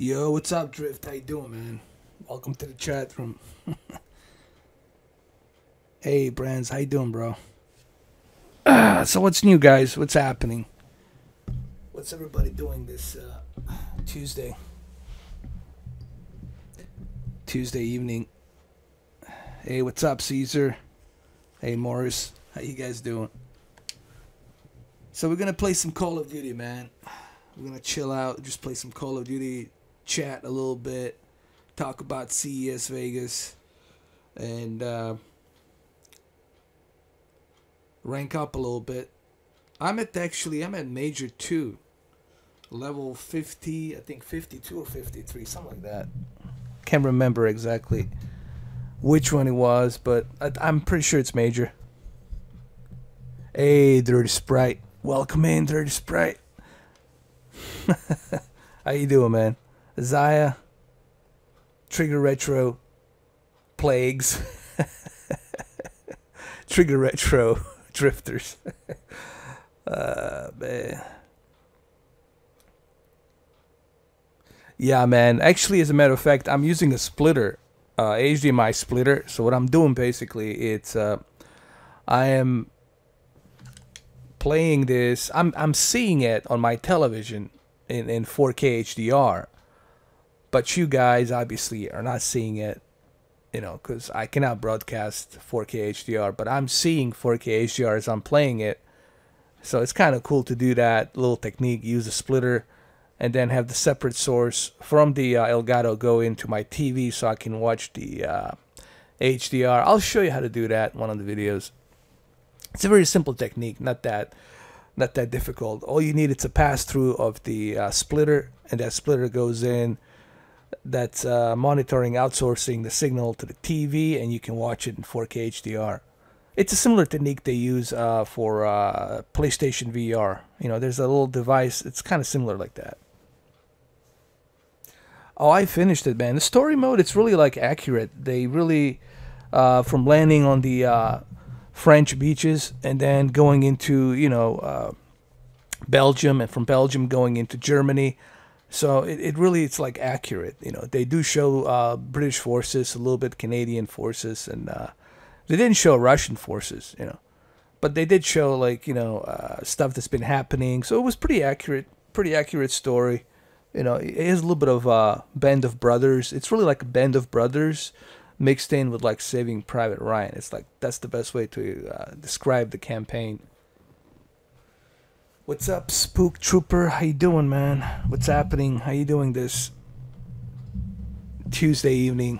Yo, what's up, Drift? How you doing, man? Welcome to the chat room. Hey, Brands, how you doing, bro? So what's new, guys? What's happening? What's everybody doing this Tuesday? Tuesday evening. Hey, what's up, Caesar? Hey, Morris. How you guys doing? So we're gonna play some Call of Duty, man. We're gonna chill out, just play some Call of Duty, chat a little bit, talk about CES Vegas, and rank up a little bit. I'm at Major 2, level 50, I think 52 or 53, something like that. Can't remember exactly which one it was, but I'm pretty sure it's Major. Hey, Dirty Sprite. Welcome in, Dirty Sprite. How you doing, man? Zaya, Trigger Retro, Plagues, Trigger Retro, Drifters. Man. Yeah, man. Actually, as a matter of fact, I'm using a splitter, HDMI splitter. So what I'm doing basically, it's I am playing this. I'm seeing it on my television in 4K HDR, but you guys obviously are not seeing it, because I cannot broadcast 4K HDR, but I'm seeing 4K HDR as I'm playing it. So it's kind of cool to do that little technique, use a splitter, and then have the separate source from the Elgato go into my TV so I can watch the HDR. I'll show you how to do that in one of the videos. It's a very simple technique, not that difficult. All you need is a pass through of the splitter, and that splitter goes in. That's monitoring, outsourcing the signal to the TV, and you can watch it in 4K HDR. It's a similar technique they use for PlayStation VR. There's a little device. It's kind of similar like that. Oh, I finished it, man. The story mode, it's really accurate. They really, from landing on the French beaches and then going into Belgium, and from Belgium going into Germany. So it really, it's accurate. They do show British forces, a little bit Canadian forces, and they didn't show Russian forces, but they did show stuff that's been happening. So it was pretty accurate story. It has a little bit of Band of Brothers. It's really like a Band of Brothers mixed in with Saving Private Ryan. It's that's the best way to describe the campaign. What's up, Spook Trooper? How you doing, man? What's happening? How you doing this Tuesday evening?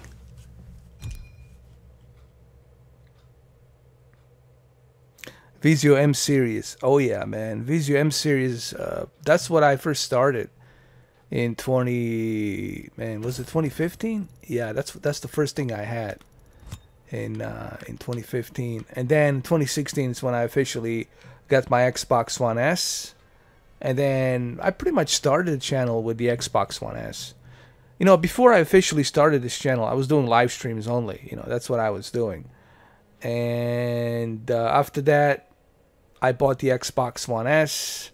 Vizio M series. Oh yeah, man. Vizio M series. That's what I first started in was it 2015? Yeah, that's the first thing I had in 2015, and then 2016 is when I officially got my Xbox One S, and then I pretty much started the channel with the Xbox One S. Before I officially started this channel, I was doing live streams only. That's what I was doing, and after that, I bought the Xbox One S.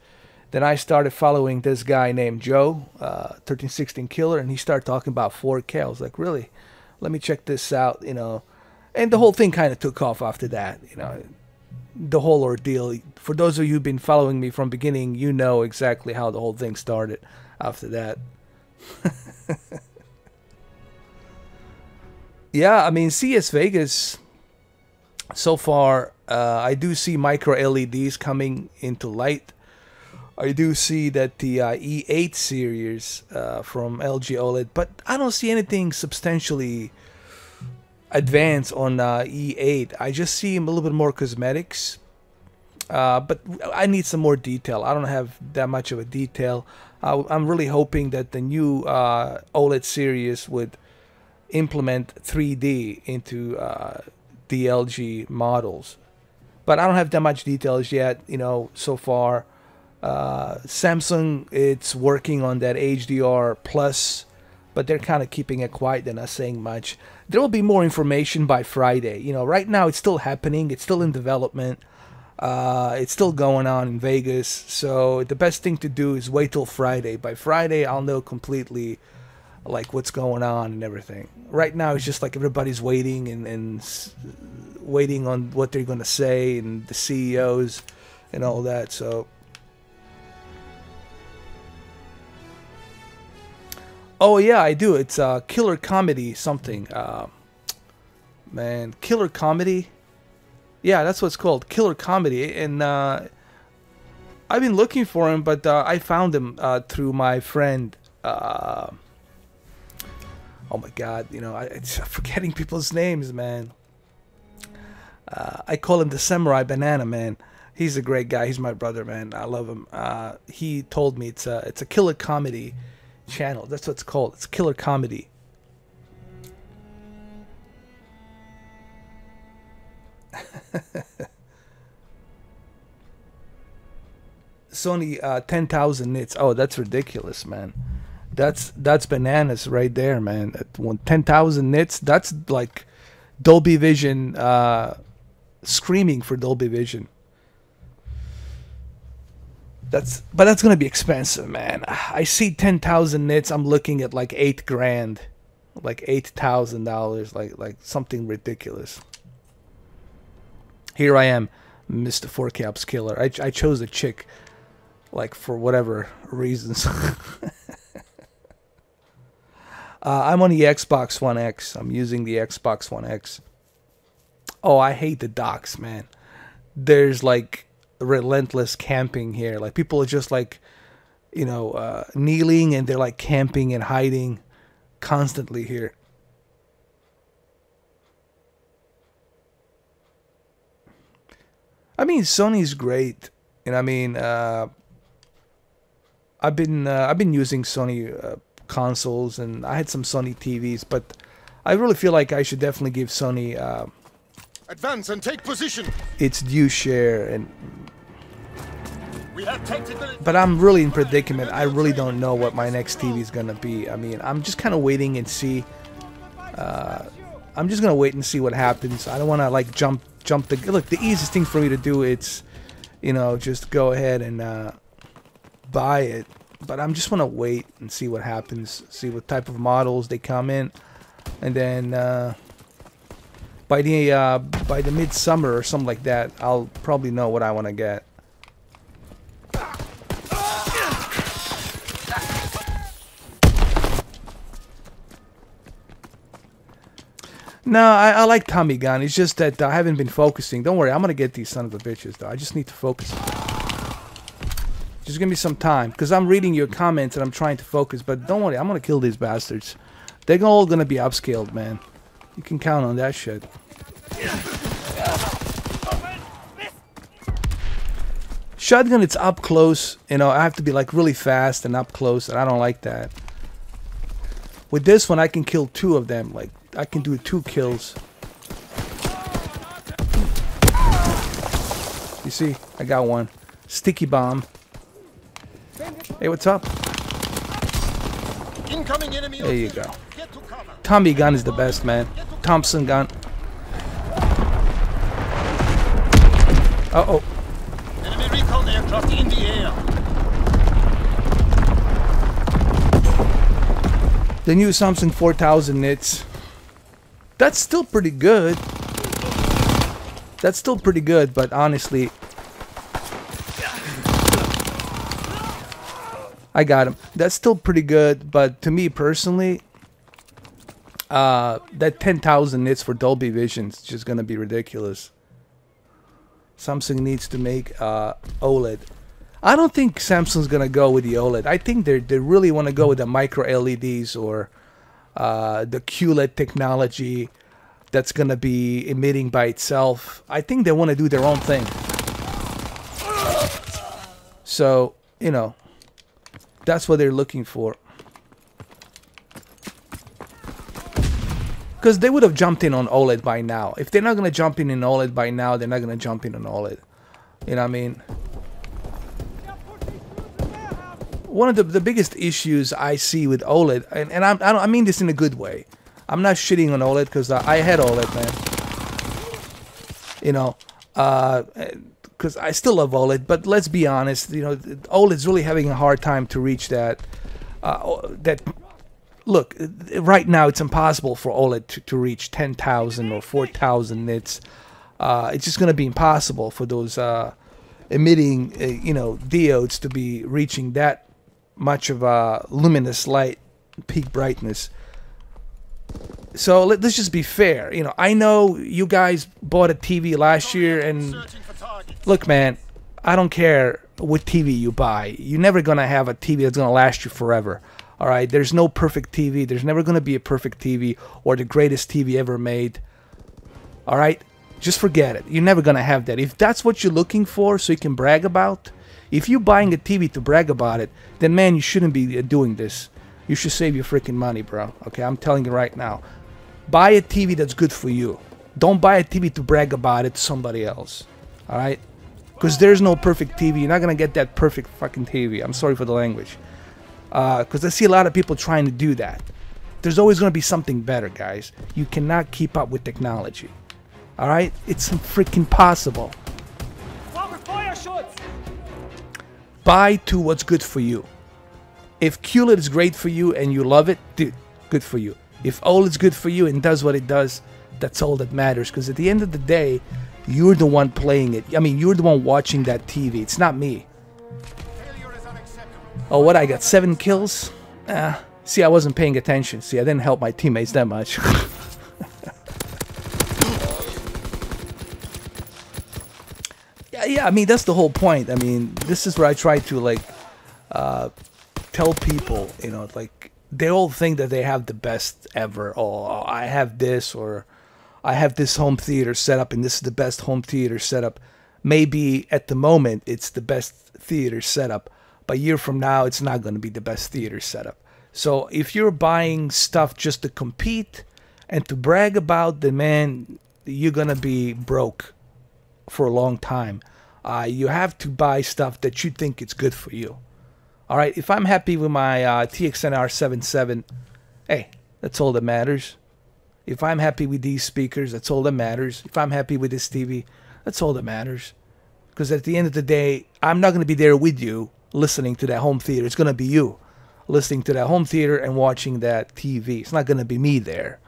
Then I started following this guy named Joe, 1316 Killer, and he started talking about 4K. I was like, really? Let me check this out, And the whole thing kind of took off after that, The whole ordeal. For those of you who've been following me from beginning, you know exactly how the whole thing started after that. Yeah, I mean, CES Vegas, so far, I do see micro LEDs coming into light. I do see that the E8 series from LG OLED, but I don't see anything substantially advanced on E8. I just see a little bit more cosmetics, but I need some more detail. I don't have that much of a detail. I'm really hoping that the new OLED series would implement 3D into the LG models, but I don't have that much details yet, so far. Samsung, it's working on that HDR plus, but they're kind of keeping it quiet. They're not saying much. There will be more information by Friday. Right now it's still happening. It's still in development. It's still going on in Vegas. So the best thing to do is wait till Friday. By Friday, I'll know completely like what's going on and everything. Right now, it's just like everybody's waiting and waiting on what they're gonna say, and the CEOs and all that. So, oh yeah, I do. It's Killer Comedy something. Man, Killer Comedy. Yeah, that's what it's called, Killer Comedy. And I've been looking for him, but I found him through my friend. Oh my God, you know, I'm forgetting people's names, man. I call him the Samurai Banana, man. He's a great guy. He's my brother, man. I love him. He told me it's a Killer Comedy channel. That's what it's called. It's Killer Comedy. Sony 10,000 nits. Oh, that's ridiculous, man. That's bananas right there, man. 10,000 nits. That's like Dolby Vision, screaming for Dolby Vision. But that's gonna be expensive, man. I see 10,000 nits. I'm looking at like $8 grand, like $8,000, like something ridiculous. Here I am, Mr. 4Caps Killer. I chose a chick, like, for whatever reasons. I'm on the Xbox One X. I'm using the Xbox One X. Oh, I hate the docks, man. There's like relentless camping here. Like, people are just like, you know, kneeling, and they're like camping and hiding constantly here. I mean, Sony's great, and I mean, I've been using Sony consoles, and I had some Sony TVs, but I really feel like I should definitely give Sony advance and take position. Its due share. And we have tactical. But I'm really in predicament. I really don't know what my next TV is gonna be. I mean, I'm just kind of waiting and see. I'm just gonna wait and see what happens. I don't want to like jump the look. The easiest thing for me to do, it's, you know, just go ahead and buy it. But I'm just want to wait and see what happens, see what type of models they come in, and then by the midsummer or something like that, I'll probably know what I want to get. No, I like Tommy gun. It's just that I haven't been focusing. Don't worry, I'm gonna get these son of a bitches though. I just need to focus. Just give me some time, because I'm reading your comments and I'm trying to focus. But don't worry, I'm gonna kill these bastards. They're all gonna be upscaled, man. You can count on that shit. Shotgun, it's up close. You know, I have to be like really fast and up close, and I don't like that. With this one, I can kill 2 of them. Like, I can do 2 kills. You see, I got one. Sticky bomb. Hey, what's up? Incoming enemy. There you go. Tommy gun is the best, man. Thompson gun. Uh-oh. Enemy recon aircraft in the air. The new Samsung 4000 nits. That's still pretty good. That's still pretty good, but honestly, I got him. That's still pretty good, but to me personally, that 10,000 nits for Dolby Vision is just gonna be ridiculous. Samsung needs to make OLED. I don't think Samsung's gonna go with the OLED. I think they really want to go with the micro LEDs or the QLED technology that's gonna be emitting by itself. I think they want to do their own thing. So, you know, that's what they're looking for. Because they would have jumped in on OLED by now. If they're not gonna jump in OLED by now, they're not gonna jump in on OLED. You know what I mean? One of the biggest issues I see with OLED, and I mean this in a good way. I'm not shitting on OLED, because I had OLED, man. You know, because I still love OLED, but let's be honest, you know, OLED's really having a hard time to reach that look, right now it's impossible for OLED to reach 10,000 or 4,000 nits. It's just going to be impossible for those emitting, diodes to be reaching that much of a luminous light, peak brightness. So let's just be fair. I know you guys bought a TV last year, and look, man, I don't care what TV you buy. You're never going to have a TV that's going to last you forever. All right? There's no perfect TV. There's never going to be a perfect TV or the greatest TV ever made. All right? Just forget it. You're never going to have that. If that's what you're looking for so you can brag about, if you're buying a TV to brag about it, then, man, you shouldn't be doing this. You should save your freaking money, bro. Okay? I'm telling you right now. Buy a TV that's good for you. Don't buy a TV to brag about it to somebody else. All right? Because there's no perfect TV. You're not going to get that perfect fucking TV. I'm sorry for the language. Because I see a lot of people trying to do that. There's always going to be something better, guys. You cannot keep up with technology. All right? It's freaking possible. Buy to what's good for you. If QLED is great for you and you love it, dude, good for you. If OLED's good for you and does what it does, that's all that matters. Because at the end of the day, you're the one playing it. I mean, you're the one watching that TV. It's not me. Oh, what? I got 7 kills? See, I wasn't paying attention. See, I didn't help my teammates that much. yeah, I mean, that's the whole point. I mean, this is where I try to, tell people, they all think that they have the best ever. Oh, I have this, or I have this home theater set up, and this is the best home theater setup. Maybe at the moment it's the best theater setup, but a year from now it's not going to be the best theater setup. So if you're buying stuff just to compete and to brag about, then, man, you're going to be broke for a long time. You have to buy stuff that you think it's good for you. All right, if I'm happy with my TXNR 77, hey, that's all that matters. If I'm happy with these speakers, that's all that matters. If I'm happy with this TV, that's all that matters. Because at the end of the day, I'm not going to be there with you listening to that home theater. It's going to be you listening to that home theater and watching that TV. It's not going to be me there.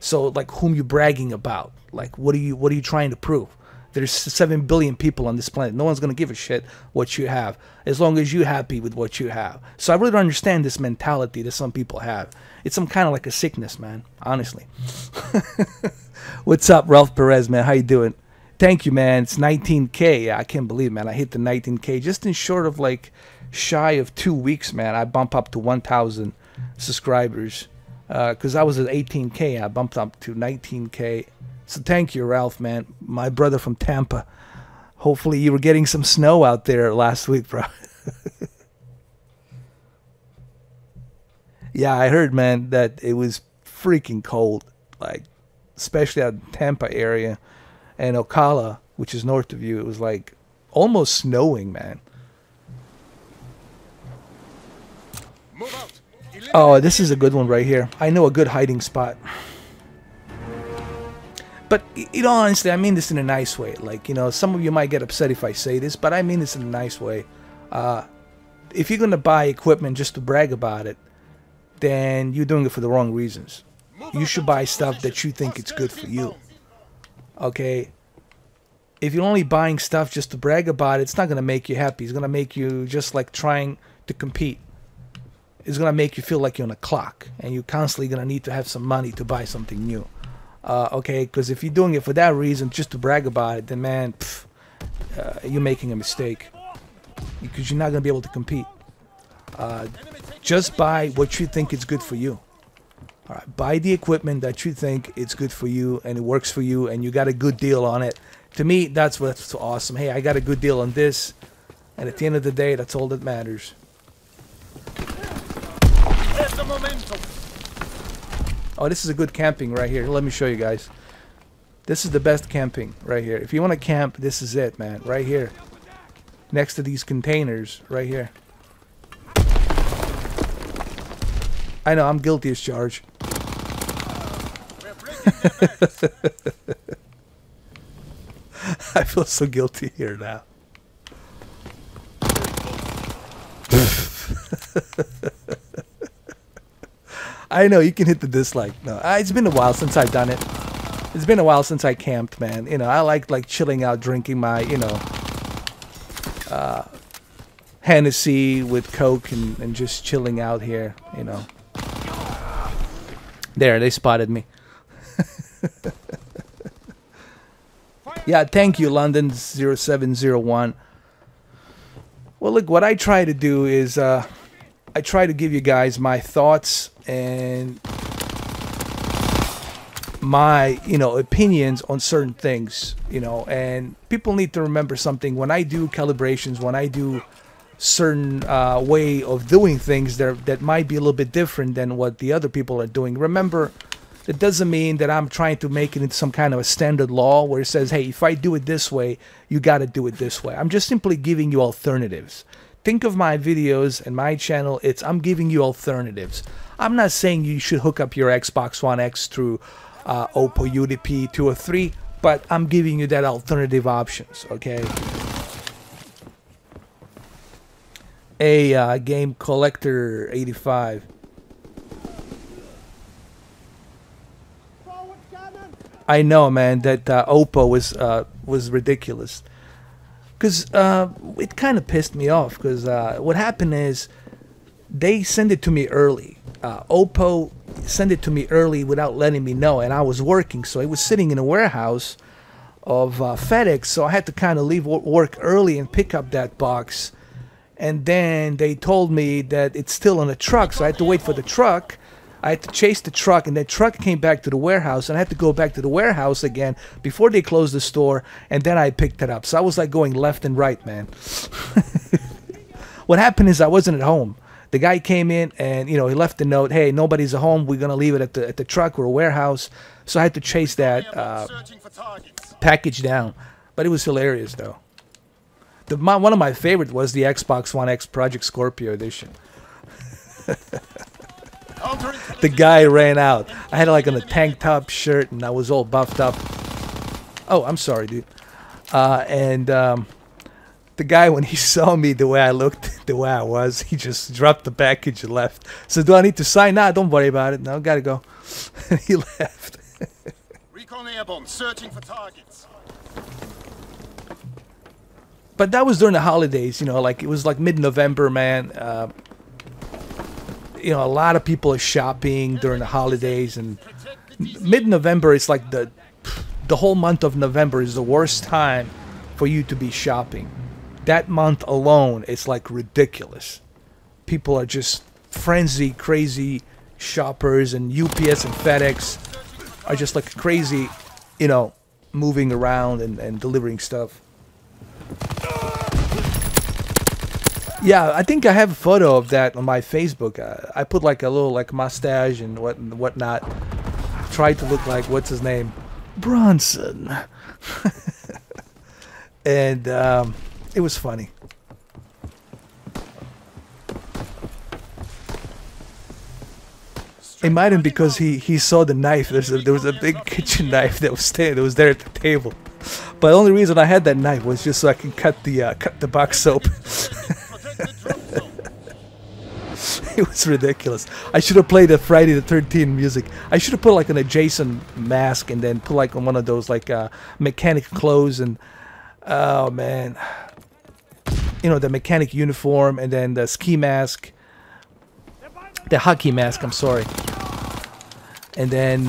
So, whom you bragging about? What are you trying to prove? There's 7 billion people on this planet. No one's going to give a shit what you have, as long as you're happy with what you have. So I really don't understand this mentality that some people have. It's some kind of like a sickness, man, honestly. What's up, Ralph Perez, man? How you doing? Thank you, man. It's 19K. Yeah, I can't believe, man. I hit the 19K just in short of, shy of 2 weeks, man. I bump up to 1,000 subscribers. Because I was at 18K. I bumped up to 19K. So thank you, Ralph, man. My brother from Tampa. Hopefully you were getting some snow out there last week, bro. Yeah, I heard, man, that it was freaking cold. Especially out in Tampa area. And Ocala, which is north of you, it was almost snowing, man. Move out. Oh, this is a good one right here. I know a good hiding spot. But, honestly, I mean this in a nice way. Some of you might get upset if I say this, but I mean this in a nice way. If you're going to buy equipment just to brag about it, then you're doing it for the wrong reasons. You should buy stuff that you think it's good for you. Okay? If you're only buying stuff just to brag about it, it's not going to make you happy. It's going to make you just trying to compete. It's going to make you feel like you're on a clock, and you're constantly going to need to have some money to buy something new. Okay, because if you're doing it for that reason, just to brag about it, then, man, you're making a mistake. Because you're not going to be able to compete. Just buy what you think is good for you. All right, buy the equipment that you think it's good for you, and it works for you, and you got a good deal on it. To me, that's what's awesome. Hey, I got a good deal on this, and at the end of the day, that's all that matters. There's the momentum. Oh, this is a good camping right here. Let me show you guys. This is the best camping right here. If you want to camp, this is it, man. Right here. Next to these containers. Right here. I know, I'm guilty as charged. I feel so guilty here now. I know you can hit the dislike. No, it's been a while since I've done it. It's been a while since I camped, man. You know, I like chilling out, drinking my, you know, Hennessy with Coke and just chilling out here, you know. There, they spotted me. Yeah, thank you, London0701. Well, look, what I try to do is I try to give you guys my thoughts and my, you know, opinions on certain things, you know, and people need to remember something. When I do calibrations, when I do certain way of doing things that might be a little bit different than what the other people are doing, remember, it doesn't mean that I'm trying to make it into some kind of a standard law where it says, hey, if I do it this way, you got to do it this way. I'm just simply giving you alternatives. Think of my videos and my channel, I'm giving you alternatives. I'm not saying you should hook up your Xbox One X through Oppo UDP 203, but I'm giving you that alternative options, okay? A Game Collector 85. I know, man, that Oppo was ridiculous. Because it kind of pissed me off. Because what happened is they sent it to me early. Oppo sent it to me early without letting me know. And I was working. So it was sitting in a warehouse of FedEx. So I had to kind of leave work early and pick up that box. And then they told me that it's still on the truck. So I had to wait for the truck. I had to chase the truck, and that truck came back to the warehouse, and I had to go back to the warehouse again before they closed the store, and then I picked it up. So I was like going left and right, man. What happened is I wasn't at home. The guy came in, and he left a note, hey, nobody's at home. We're going to leave it at the truck or a warehouse. So I had to chase that package down. But it was hilarious, though. One of my favorites was the Xbox One X Project Scorpio edition. The guy ran out. I had like on a tank top shirt and I was all buffed up. Oh, I'm sorry, dude. The guy, when he saw me the way I looked, the way I was, he just dropped the package and left. So do I need to sign? Nah, don't worry about it. No, gotta go. And he left. Recon airborne, searching for targets. But that was during the holidays, like it was like mid-November, man. A lot of people are shopping during the holidays, and mid-November is like the whole month of November is the worst time for you to be shopping. That month alone, it's like ridiculous. People are just frenzy, crazy shoppers, and UPS and FedEx are just like crazy, moving around and delivering stuff. Yeah, I think I have a photo of that on my Facebook. I put like a little mustache and whatnot. Tried to look like, what's his name? Bronson. And it was funny. It might have been because he saw the knife. There was a big kitchen knife that was there at the table. But the only reason I had that knife was just so I can cut the box open. It was ridiculous. I should have played the Friday the 13th music. I should have put like an adjacent mask and then put like on one of those like mechanic clothes and oh man, the mechanic uniform and then the ski mask, the hockey mask. I'm sorry. And then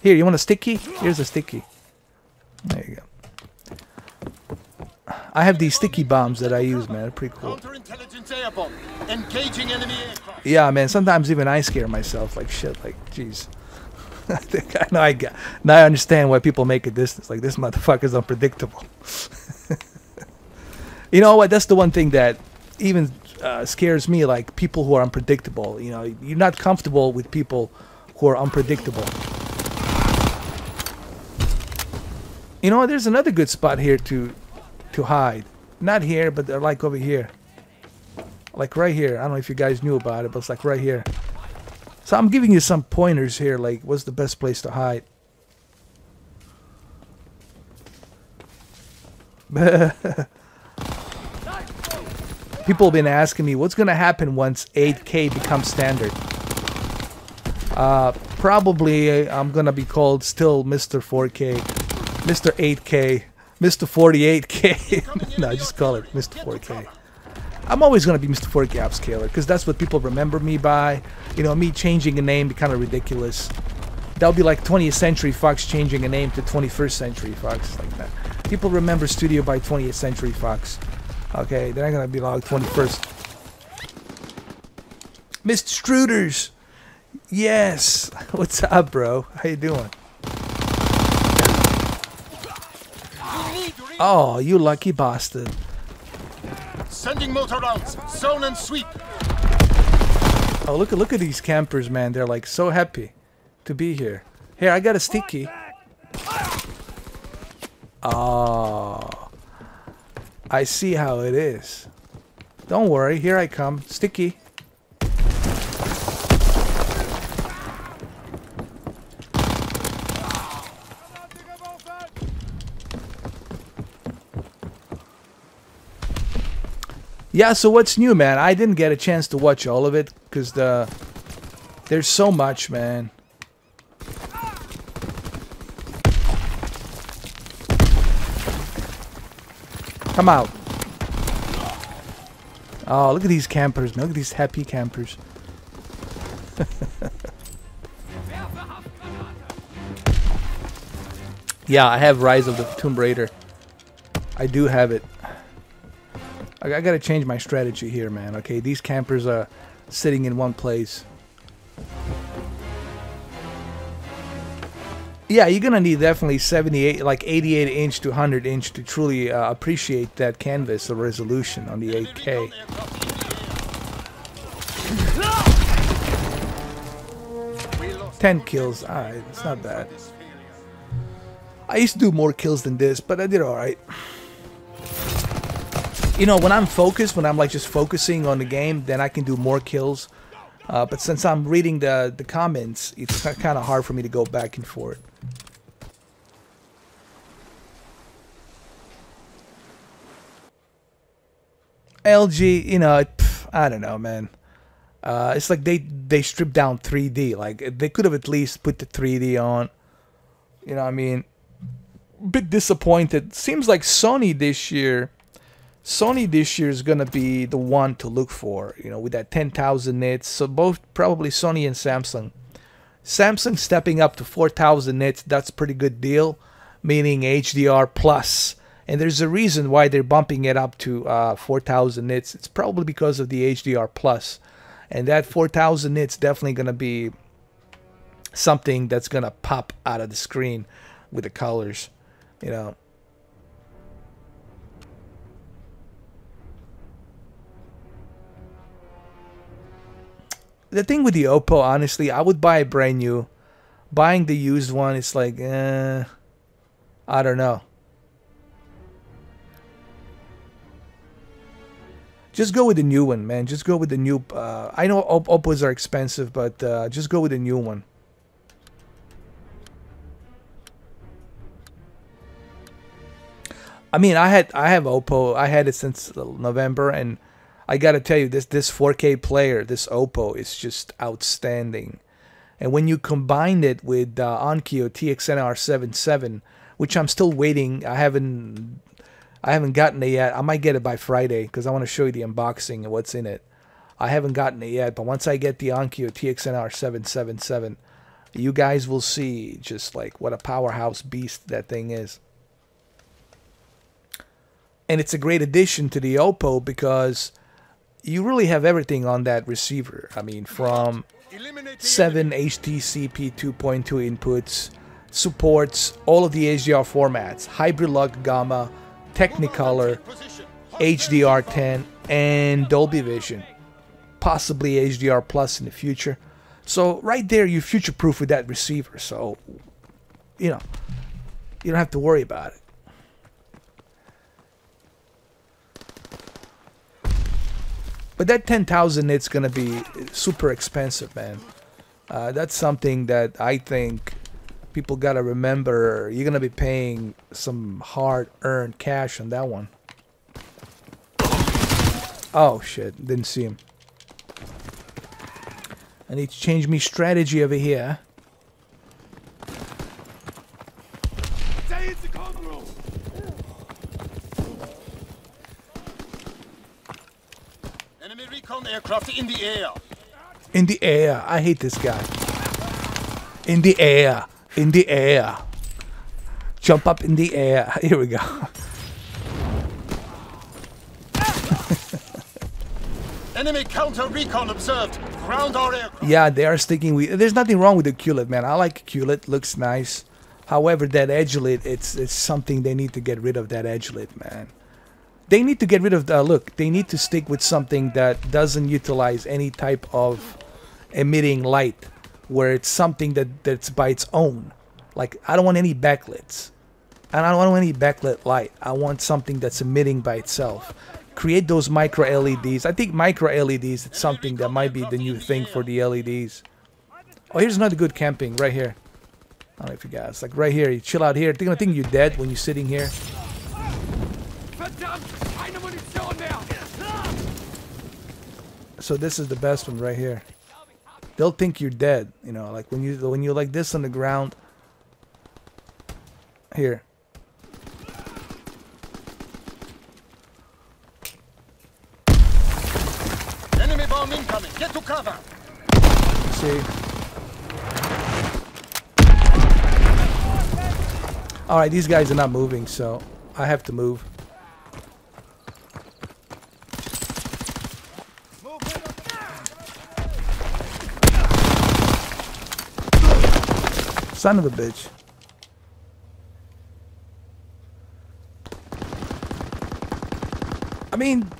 here, you want a sticky? Here's a sticky. There you go. I have these sticky bombs that I use, man. They're pretty cool. Yeah, man. Sometimes even I scare myself. Like shit. Like, jeez. Now I understand why people make a distance. Like, this motherfucker's unpredictable. You know what? That's the one thing that even scares me. Like, people who are unpredictable. You're not comfortable with people who are unpredictable. There's another good spot here to hide. Not here, but they're like over here. Like right here. I don't know if you guys knew about it, but it's like right here. So I'm giving you some pointers here, like what's the best place to hide. People have been asking me what's going to happen once 8K becomes standard. Probably I'm gonna be called still Mr. 4K, Mr. 8K, Mr. 48K. No, just call it Mr. 4K. I'm always gonna be Mr. 4K Upscaler because that's what people remember me by. You know, me changing a name be kind of ridiculous. That would be like 20th Century Fox changing a name to 21st Century Fox, like that. People remember Studio by 20th Century Fox. Okay, they're not gonna be like 21st. Mr. Struders. Yes. What's up, bro? How you doing? Oh, you lucky bastard. Sending motor rounds. Zone and sweep. Oh, look at these campers, man. They're like so happy to be here. Here, I got a sticky. Oh, I see how it is. Don't worry, here I come. Sticky. Yeah, so what's new, man? I didn't get a chance to watch all of it because there's so much, man. Come out. Oh, look at these campers, man. Look at these happy campers. Yeah, I have Rise of the Tomb Raider. I do have it. I gotta change my strategy here, man. Okay, these campers are sitting in one place. Yeah, you're gonna need definitely 78, like 88 inch to 100 inch to truly appreciate that canvas, the resolution on the 8K. We 10 kills, alright, it's not bad. I used to do more kills than this, but I did alright. You know, when I'm focused, when I'm like just focusing on the game, then I can do more kills. But since I'm reading the comments, it's kind of hard for me to go back and forth. LG, you know, I don't know, man. It's like they stripped down 3D. Like, they could have at least put the 3D on. You know what I mean? Bit disappointed. Seems like Sony this year is gonna be the one to look for, you know, with that 10,000 nits. So both probably Sony and Samsung. Samsung stepping up to 4,000 nits, that's a pretty good deal, meaning HDR plus. And there's a reason why they're bumping it up to 4,000 nits. It's probably because of the HDR plus, and that 4,000 nits definitely gonna be something that's gonna pop out of the screen with the colors, you know. The thing with the Oppo, honestly, I would buy a brand new. Buying the used one, it's like, I don't know. Just go with the new one, man. Just go with the new. I know Oppos are expensive, but just go with the new one. I mean, I have Oppo. I had it since November, and I gotta tell you, this 4K player, this Oppo, is just outstanding. And when you combine it with Onkyo TXNR77, which I'm still waiting, I haven't gotten it yet. I might get it by Friday because I want to show you the unboxing and what's in it. I haven't gotten it yet, but once I get the Onkyo TXNR777, you guys will see just like what a powerhouse beast that thing is. And it's a great addition to the Oppo because you really have everything on that receiver. I mean, from 7 HDCP 2.2 inputs, supports all of the HDR formats, Hybrid Lock Gamma, Technicolor, HDR10, and Dolby Vision. Possibly HDR Plus in the future. So right there, you future-proof with that receiver. So, you know, you don't have to worry about it. But that 10,000 nits gonna be super expensive, man. That's something that I think people gotta remember. You're gonna be paying some hard-earned cash on that one. Oh shit! Didn't see him. I need to change me strategy over here. Enemy recon aircraft in the air. In the air. I hate this guy. In the air. In the air. Jump up in the air. Here we go. Enemy counter recon observed. Ground our aircraft. Yeah, they are sticking with. There's nothing wrong with the QLED, man. I like QLED. Looks nice. However, that edge-lit, it's something they need to get rid of. That edge-lit, man. They need to get rid of the look. They need to stick with something that doesn't utilize any type of emitting light, where it's something that's by its own. Like, I don't want any backlits, and I don't want any backlit light. I want something that's emitting by itself. Create those micro LEDs. I think micro LEDs is something that might be the new thing for the LEDs. Oh, here's another good camping right here. I don't know if you guys like right here. You chill out here. They're gonna think you're dead when you're sitting here. So this is the best one right here. They'll think you're dead. You know, like when you're like this on the ground. Here. Enemy bomb incoming. Get to cover. See. All right, these guys are not moving, so I have to move. Son of a bitch. I mean,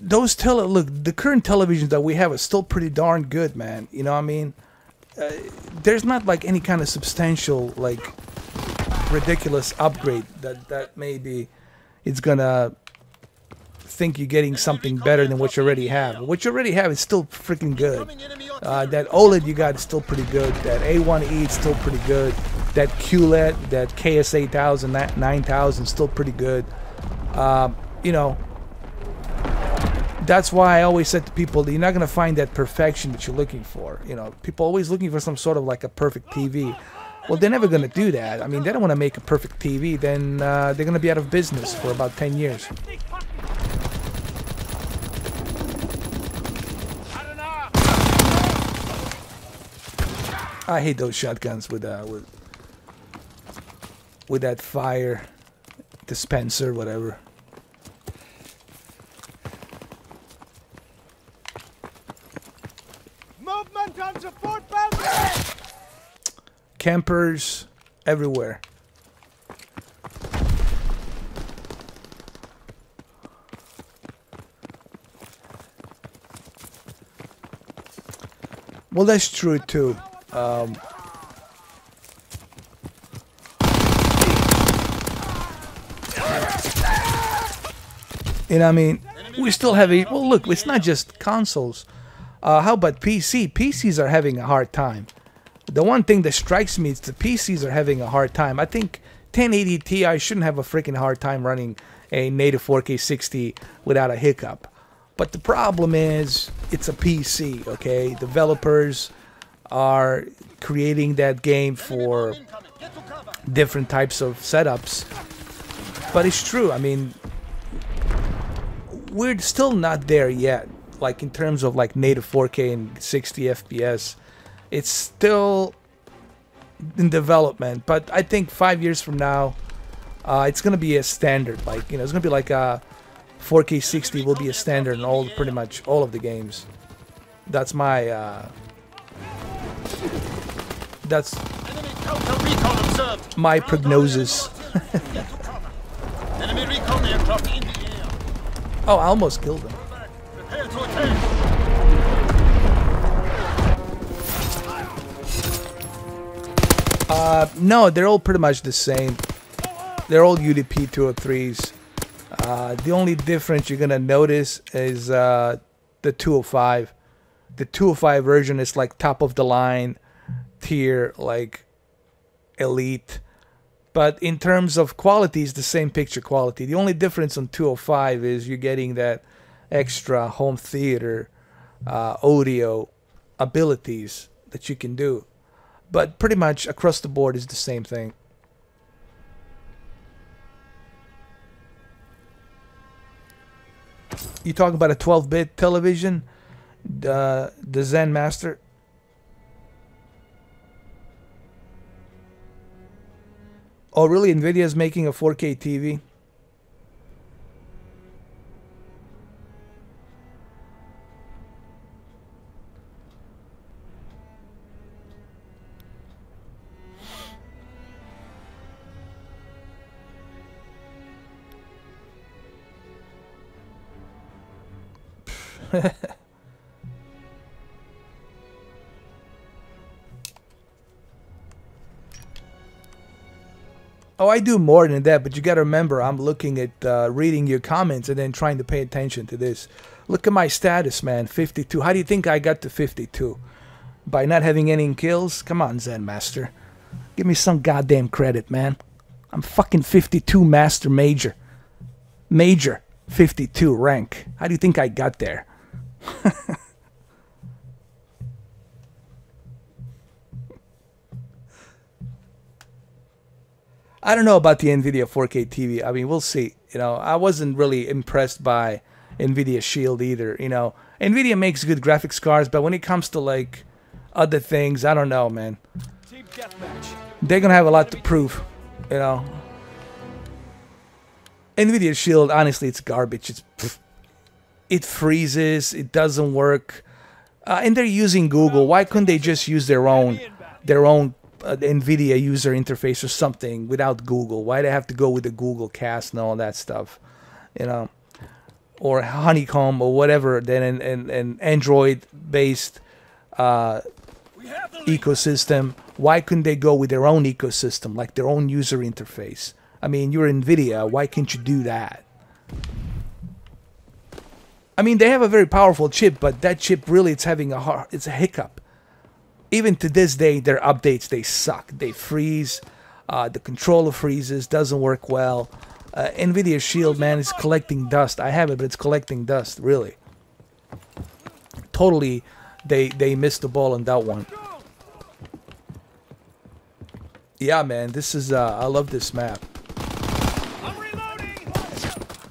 those look, the current televisions that we have are still pretty darn good, man. You know what I mean? There's not like any kind of substantial, like, ridiculous upgrade that maybe it's gonna think you're getting something better than what you already have. What you already have is still freaking good. That OLED you got is still pretty good. That A1E is still pretty good. That QLED, that KS8000, 9000 still pretty good. You know, that's why I always said to people that you're not gonna find that perfection that you're looking for. You know, people always looking for some sort of like a perfect TV. Well, they're never gonna do that. I mean, they don't want to make a perfect TV. Then they're gonna be out of business for about 10 years. I hate those shotguns with that fire dispenser, whatever. Movement on support boundary. Campers everywhere. Well, that's true too. And I mean, we still have a, well, look, it's not just consoles. How about PC? PCs are having a hard time. The one thing that strikes me is the PCs are having a hard time. I think 1080 Ti shouldn't have a freaking hard time running a native 4K 60 without a hiccup. But the problem is, it's a PC, okay? Developers are creating that game for different types of setups. But it's true, I mean, we're still not there yet. Like in terms of like native 4K and 60 FPS. It's still in development, but I think 5 years from now, it's gonna be a standard. Like, you know, it's gonna be like a 4K 60 will be a standard in all, pretty much all of the games. That's my that's my prognosis. Enemy recon aircraft in the air. Oh, I almost killed him. Prepare to attack. No, they're all pretty much the same. They're all UDP 203s. The only difference you're gonna notice is the 205. The 205 version is like top of the line tier, like elite. But in terms of quality, it's the same picture quality. The only difference on 205 is you're getting that extra home theater audio abilities that you can do. But pretty much across the board is the same thing. You talking about a 12-bit television? The Zen Master? Oh, really? NVIDIA's making a 4K TV? Oh, I do more than that, but you gotta remember, I'm looking at reading your comments and then trying to pay attention to this. Look at my status, man, 52. How do you think I got to 52? By not having any kills? Come on, Zen Master. Give me some goddamn credit, man. I'm fucking 52 Master Major. Major, 52 rank. How do you think I got there? I don't know about the NVIDIA 4K TV. I mean, we'll see. You know, I wasn't really impressed by NVIDIA Shield either. You know, NVIDIA makes good graphics cards, but when it comes to like other things, I don't know, man. They're gonna have a lot to prove. You know, NVIDIA Shield, honestly, it's garbage. It freezes. It doesn't work. And they're using Google. Why couldn't they just use their own NVIDIA user interface or something without Google? Why do they have to go with the Google Cast and all that stuff, you know, or Honeycomb or whatever? Then an Android-based ecosystem. Why couldn't they go with their own ecosystem, like their own user interface? I mean, you're NVIDIA. Why can't you do that? I mean, they have a very powerful chip, but that chip really, it's a hiccup. Even to this day, their updates, they suck. They freeze. The controller freezes, doesn't work well. NVIDIA Shield, man, is collecting dust. I have it, but it's collecting dust, really. Totally, they missed the ball on that one. Yeah, man, this is, I love this map.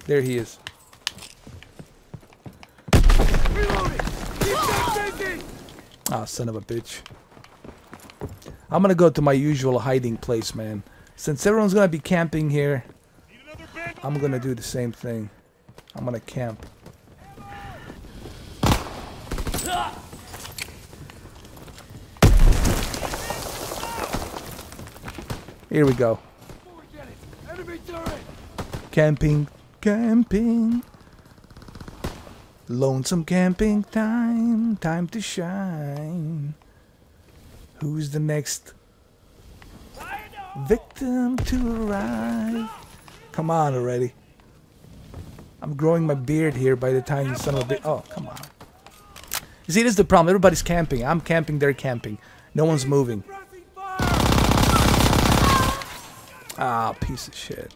There he is. Ah, son of a bitch. I'm gonna go to my usual hiding place, man. Since everyone's gonna be camping here, I'm gonna do the same thing. I'm gonna camp. Here we go. Camping, camping. Lonesome camping time, time to shine. Who's the next victim to arrive? Come on already. I'm growing my beard here by the time you son of a bitch. Oh, come on. You see, this is the problem. Everybody's camping. I'm camping, they're camping. No one's moving. Ah, piece of shit.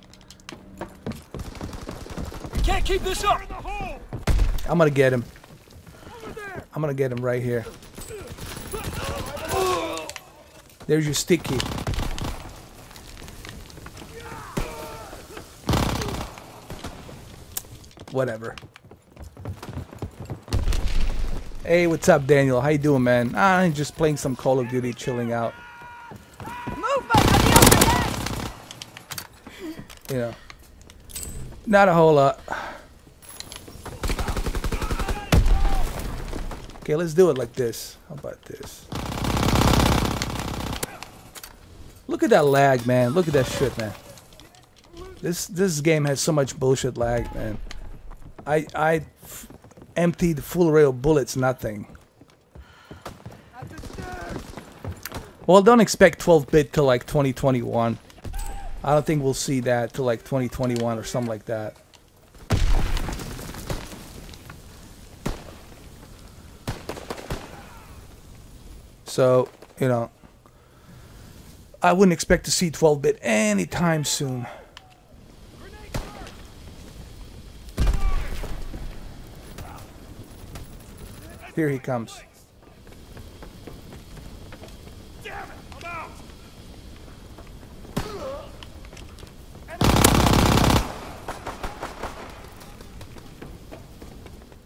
We can't keep this up. I'm gonna get him. I'm gonna get him right here. There's your sticky. Whatever. Hey, what's up, Daniel? How you doing, man? I'm just playing some Call of Duty, chilling out. You know, not a whole lot. Okay, let's do it like this. How about this? Look at that lag, man. Look at that shit, man. This game has so much bullshit lag, man. I emptied full array of bullets, nothing. Well, don't expect 12-bit till like 2021. I don't think we'll see that till like 2021 or something like that. So, you know, I wouldn't expect to see 12-bit anytime soon. Here he comes.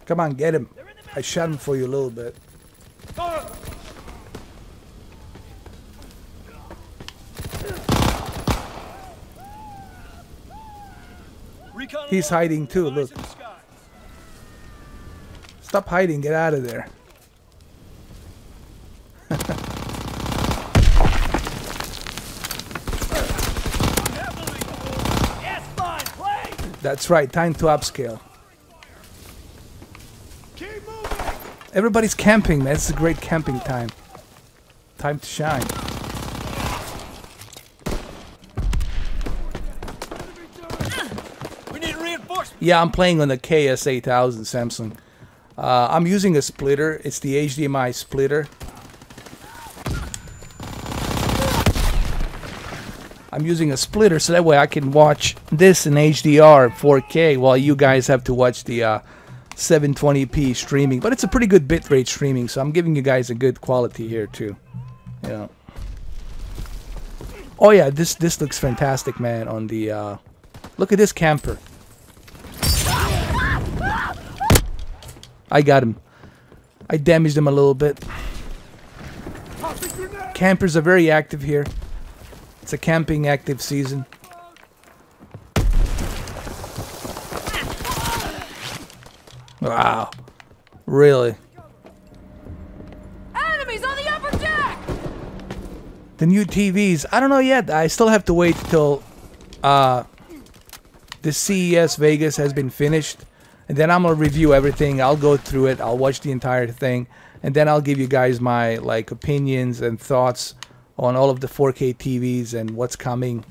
Come on, get him. I shot him for you a little bit. He's hiding too, look. Stop hiding, get out of there. That's right, time to upscale. Everybody's camping, man. It's a great camping time. Time to shine. We need reinforcements. Yeah, I'm playing on the KS8000 Samsung. I'm using a splitter. It's the HDMI splitter. I'm using a splitter so that way I can watch this in HDR 4K while you guys have to watch the 720p streaming. But it's a pretty good bitrate streaming, so I'm giving you guys a good quality here too. You know. Oh yeah, this looks fantastic, man. On the look at this camper. I got him. I damaged him a little bit. Campers are very active here. It's a camping active season. Wow. Really? Enemies on the upper deck! The new TVs. I don't know yet. I still have to wait till the CES Vegas has been finished. And then I'm going to review everything. I'll go through it. I'll watch the entire thing. And then I'll give you guys my opinions and thoughts on all of the 4K TVs and what's coming.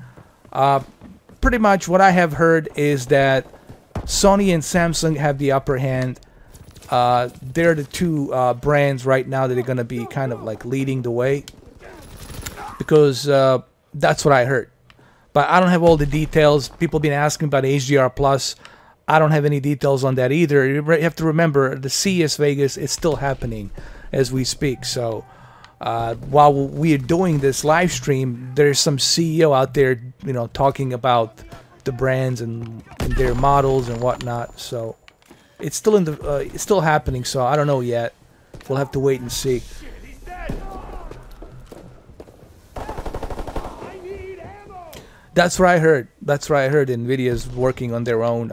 Pretty much what I have heard is that Sony and Samsung have the upper hand. They're the two brands right now that are going to be kind of leading the way. Because that's what I heard. But I don't have all the details. People have been asking about HDR Plus. I don't have any details on that either. You have to remember, the CES Vegas is still happening as we speak. So while we are doing this live stream, there's some CEO out there, talking about the brands and their models and whatnot. So it's still it's still happening. So I don't know yet. We'll have to wait and see. That's what I heard. That's what I heard. Nvidia's working on their own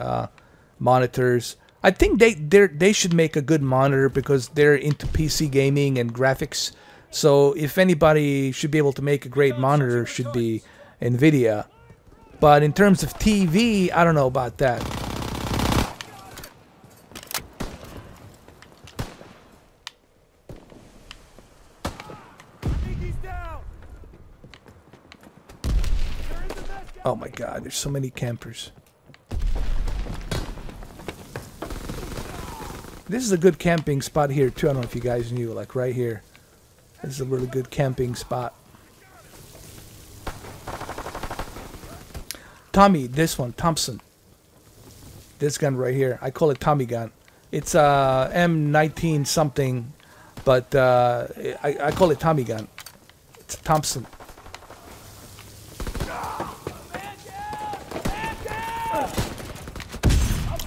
monitors. I think they should make a good monitor because they're into PC gaming and graphics. So if anybody should be able to make a great monitor, it should be Nvidia. But in terms of TV, I don't know about that. Oh my God, there's so many campers. This is a good camping spot here too. I don't know if you guys knew, right here. This is a really good camping spot. Tommy, this one, Thompson. This gun right here, I call it Tommy gun. It's M19 something, but I call it Tommy gun. It's Thompson.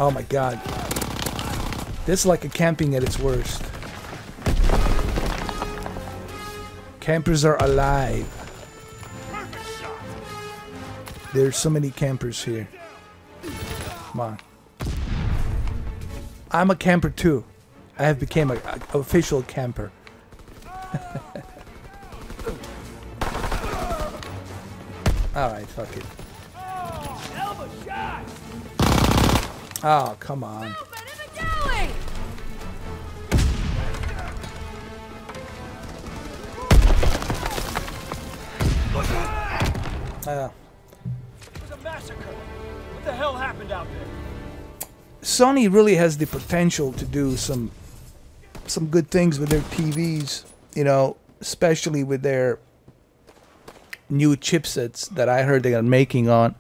Oh my God. This is like a camping at its worst. Campers are alive. There's so many campers here. Come on. I'm a camper too. I have become an official camper. Alright, fuck it. Oh, come on. It was a massacre. What the hell happened out there? Sony really has the potential to do some good things with their TVs, especially with their new chipsets that I heard they are making on.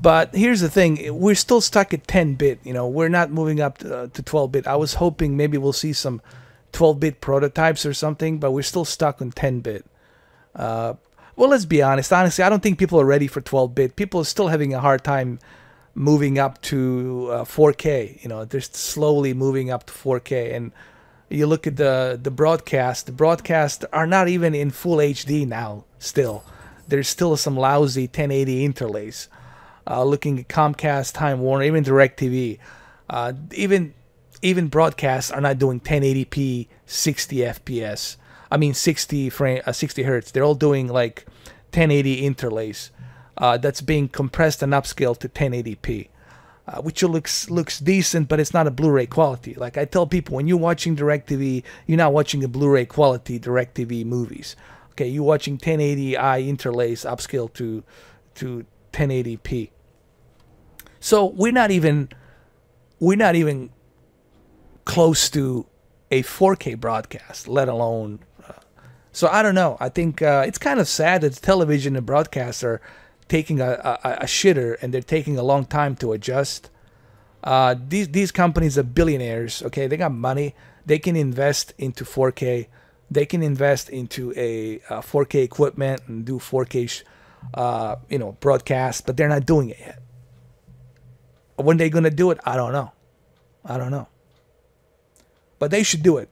But here's the thing, we're still stuck at 10-bit, we're not moving up to 12-bit. I was hoping maybe we'll see some 12-bit prototypes or something, but we're still stuck on 10-bit. Well, let's be honest. Honestly, I don't think people are ready for 12-bit. People are still having a hard time moving up to 4K. You know, they're slowly moving up to 4K. And you look at the broadcasts are not even in full HD now. Still, there's still some lousy 1080 interlace. Looking at Comcast, Time Warner, even DirecTV, even broadcasts are not doing 1080p 60 FPS. I mean 60 hertz. They're all doing like 1080 interlace. That's being compressed and upscaled to 1080p, which looks decent, but it's not a Blu-ray quality. Like I tell people, when you're watching DirecTV, you're not watching a Blu-ray quality DirecTV movies. Okay, you're watching 1080i interlace upscaled to 1080p. So we're not even close to a 4K broadcast, let alone. So I don't know. I think it's kind of sad that television and broadcasts are taking a shitter, and they're taking a long time to adjust. These companies are billionaires. Okay, they got money. They can invest into 4K. They can invest into a 4K equipment and do 4K, broadcast. But they're not doing it yet. When they're gonna do it, I don't know. But they should do it.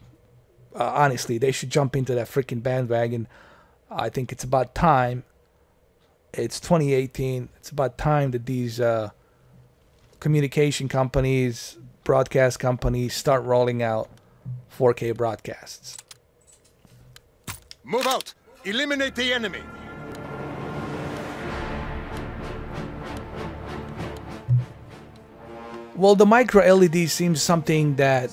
Honestly, they should jump into that freaking bandwagon. I think it's about time. It's 2018. It's about time that these communication companies, broadcast companies, start rolling out 4K broadcasts. Move out! Eliminate the enemy! Well, the micro LED seems something that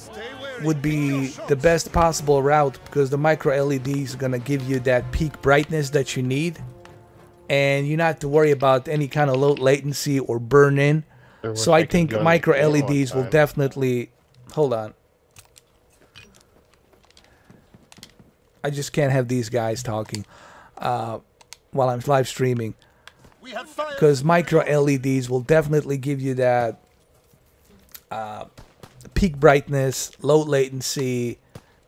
would be the best possible route, because the micro LEDs are going to give you that peak brightness that you need, and you don't have to worry about any kind of low latency or burn in. So I think micro LEDs will definitely... Hold on. I just can't have these guys talking while I'm live streaming, because micro LEDs will definitely give you that peak brightness, low latency,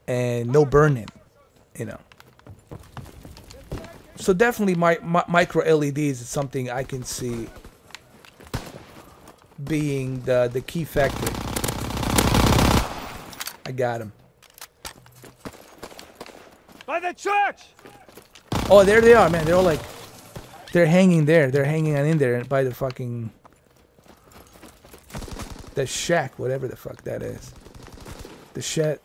and no burn-in, So definitely micro LEDs is something I can see being the key factor. I got him. By the church! Oh, there they are, man. They're all like... They're hanging there. They're hanging on in there by the fucking... The shack, whatever the fuck that is. The shed.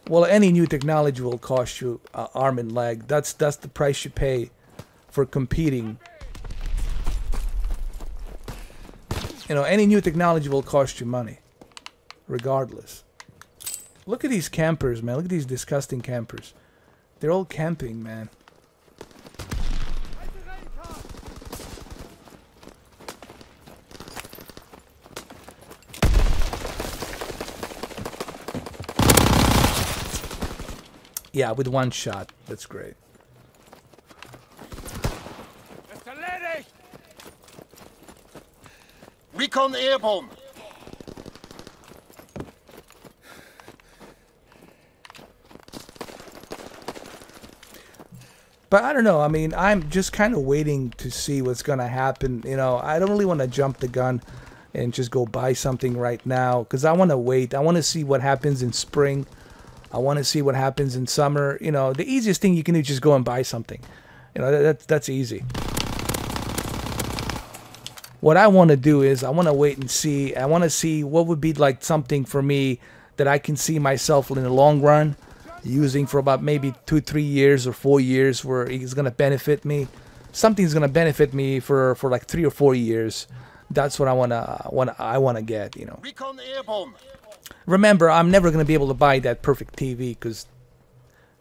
Well, any new technology will cost you arm and leg. That's the price you pay for competing. Any new technology will cost you money, regardless. Look at these campers, man. Look at these disgusting campers. They're all camping, man. Yeah, with one shot. That's great. Recon airborne. But I don't know. I mean, I'm just kind of waiting to see what's going to happen. I don't really want to jump the gun and just go buy something right now, because I want to wait. I want to see what happens in spring. I want to see what happens in summer. The easiest thing you can do is just go and buy something. That's easy. What I want to do is I want to wait and see. I want to see what would be like something for me that I can see myself in the long run using for about maybe 2-3 years or 4 years, where it's going to benefit me. Something's going to benefit me for like 3 or 4 years. That's what I want to get, Recon airborne. Remember, I'm never going to be able to buy that perfect TV, because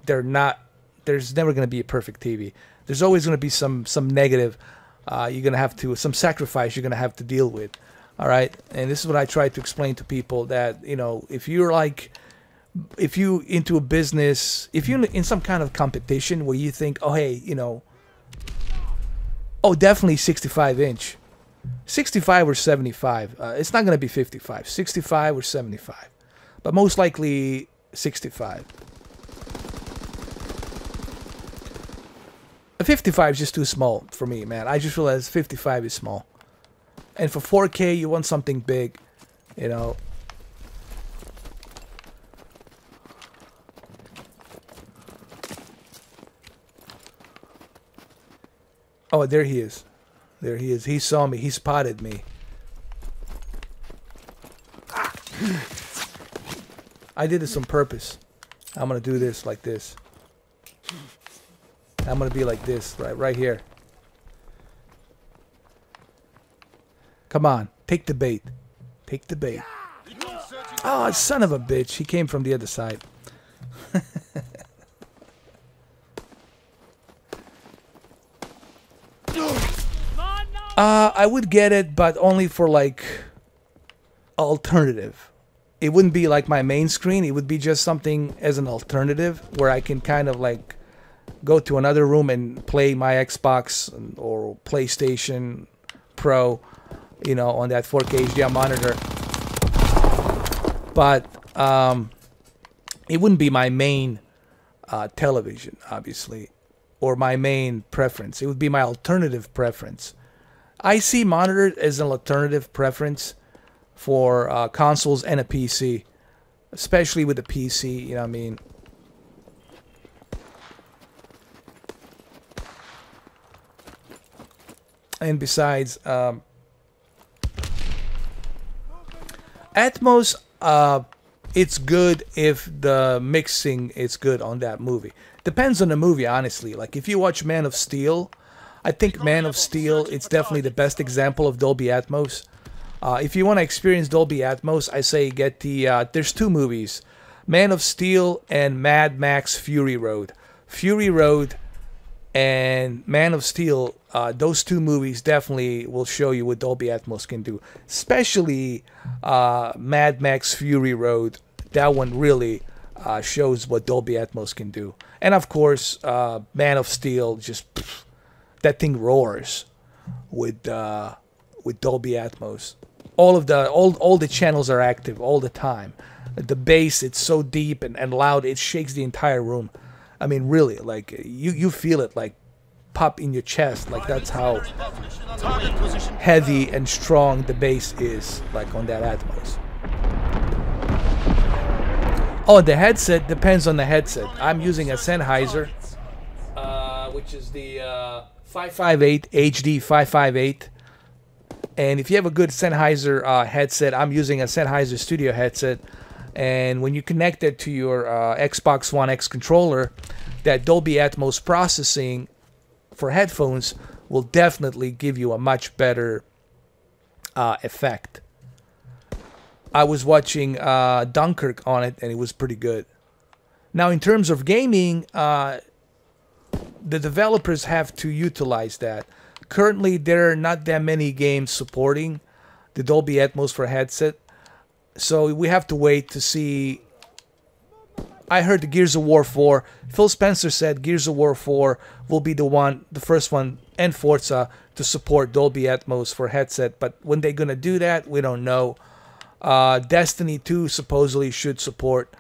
there's never going to be a perfect TV. There's always going to be some negative, you're going to have to, some sacrifice you're going to have to deal with. All right. And this is what I try to explain to people, that, if you into a business, if you're in some kind of competition where you think, oh, hey, oh, definitely 65-inch. 65 or 75. It's not going to be 55. 65 or 75. But most likely 65. A 55 is just too small for me, man. I just realized 55 is small. And for 4K, you want something big, you know. Oh, there he is. There he is. He saw me. He spotted me. I did this on purpose. I'm gonna do this like this. I'm gonna be like this, right here. Come on, take the bait. Take the bait. Oh, son of a bitch. He came from the other side. I would get it, but only for like alternative. It wouldn't be like my main screen. It would be just something as an alternative where I can kind of like go to another room and play my Xbox or PlayStation Pro, you know, on that 4K HDR monitor. But it wouldn't be my main television, obviously, or my main preference. It would be my alternative preference. I see monitor as an alternative preference for consoles and a PC, especially with the PC, you know what I mean? And besides, Atmos, it's good if the mixing is good on that movie. Depends on the movie, honestly. Like if you watch Man of Steel, I think Man of Steel, it's definitely the best example of Dolby Atmos. If you want to experience Dolby Atmos, I say get the, there's two movies, Man of Steel and Mad Max Fury Road. Fury Road and Man of Steel, those two movies definitely will show you what Dolby Atmos can do. Especially Mad Max Fury Road. That one really shows what Dolby Atmos can do. And of course, Man of Steel, just that thing roars with Dolby Atmos. All the channels are active all the time. The bass, it's so deep and loud, it shakes the entire room. I mean, really, like you feel it like pop in your chest. Like that's how heavy and strong the bass is, like on that Atmos. Oh, the headset depends on the headset. I'm using a Sennheiser, which is the 558 HD 558. And if you have a good Sennheiser headset, I'm using a Sennheiser Studio headset. And when you connect it to your Xbox One X controller, that Dolby Atmos processing for headphones will definitely give you a much better effect. I was watching Dunkirk on it, and it was pretty good. Now, in terms of gaming, the developers have to utilize that. Currently, there are not that many games supporting the Dolby Atmos for headset. So we have to wait to see. I heard the Gears of War 4. Phil Spencer said Gears of War 4 will be the first one, and Forza to support Dolby Atmos for headset. But when they're gonna do that, we don't know. Destiny 2 supposedly should support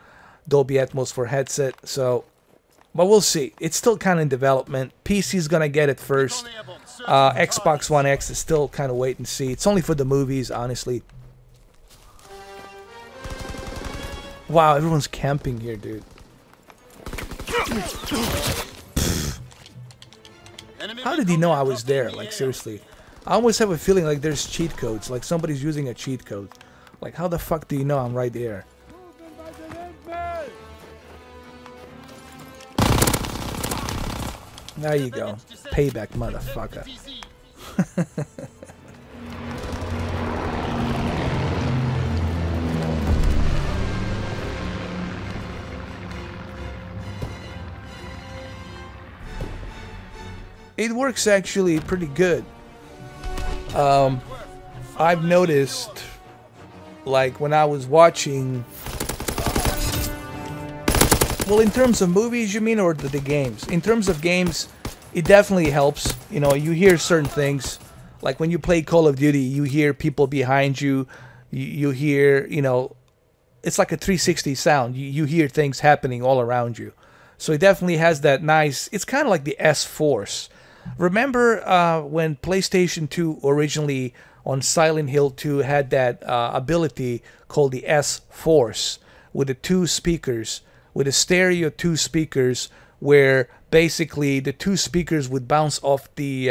Dolby Atmos for headset. So, but we'll see. It's still kind of in development. PC's gonna get it first. Xbox One X is still kind of wait and see. It's only for the movies, honestly. Wow, everyone's camping here, dude. How did he know I was there? Like, seriously. I always have a feeling like there's cheat codes. Like somebody's using a cheat code. Like, how the fuck do you know I'm right there? There you go. Payback, motherfucker. It works actually pretty good. I've noticed, like when I was watching, well, in terms of movies, you mean, or the games? In terms of games, it definitely helps. You know, you hear certain things, like when you play Call of Duty, you hear people behind you. You hear, you know, it's like a 360 sound. You hear things happening all around you. So it definitely has that nice. It's kind of like the S-Force. Remember when PlayStation 2 originally on Silent Hill 2 had that ability called the S-Force with the two speakers, with a stereo two speakers, where basically the two speakers would bounce off the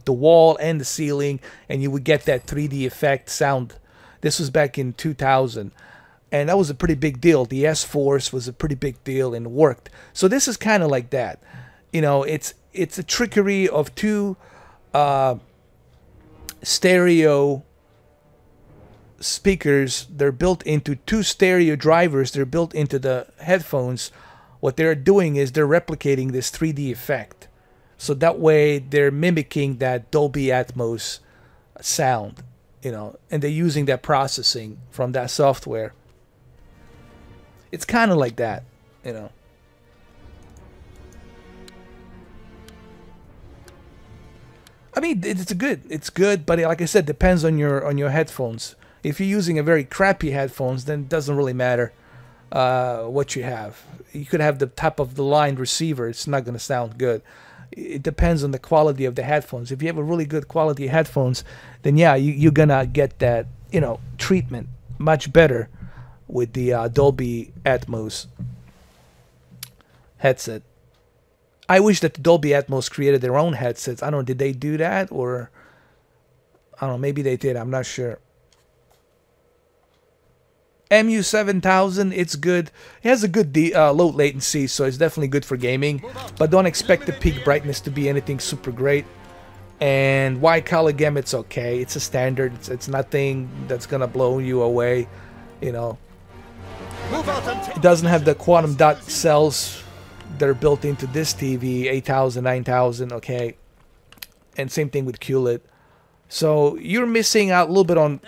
wall and the ceiling, and you would get that 3D effect sound. This was back in 2000, and that was a pretty big deal. The S-Force was a pretty big deal and worked. So this is kind of like that. You know, it's a trickery of two stereo speakers. They're built into two stereo drivers. They're built into the headphones. What they're doing is they're replicating this 3D effect. So that way they're mimicking that Dolby Atmos sound, you know, and they're using that processing from that software. It's kind of like that, you know. I mean, it's good, but like I said, depends on your headphones. If you're using a very crappy headphones, then it doesn't really matter what you have. You could have the top of the line receiver, it's not going to sound good. It depends on the quality of the headphones. If you have a really good quality headphones, then yeah, you're gonna get that, you know, treatment much better with the Dolby Atmos headset. I wish that the Dolby Atmos created their own headsets. I don't know, did they do that? Or, I don't know, maybe they did. I'm not sure. MU7000, it's good. It has a good low latency, so it's definitely good for gaming. But don't expect the peak brightness to be anything super great. And wide color gamute's okay. It's a standard. It's nothing that's going to blow you away, you know. It doesn't have the quantum dot cells that are built into this TV, 8000, 9000, okay. And same thing with QLED. So you're missing out a little bit on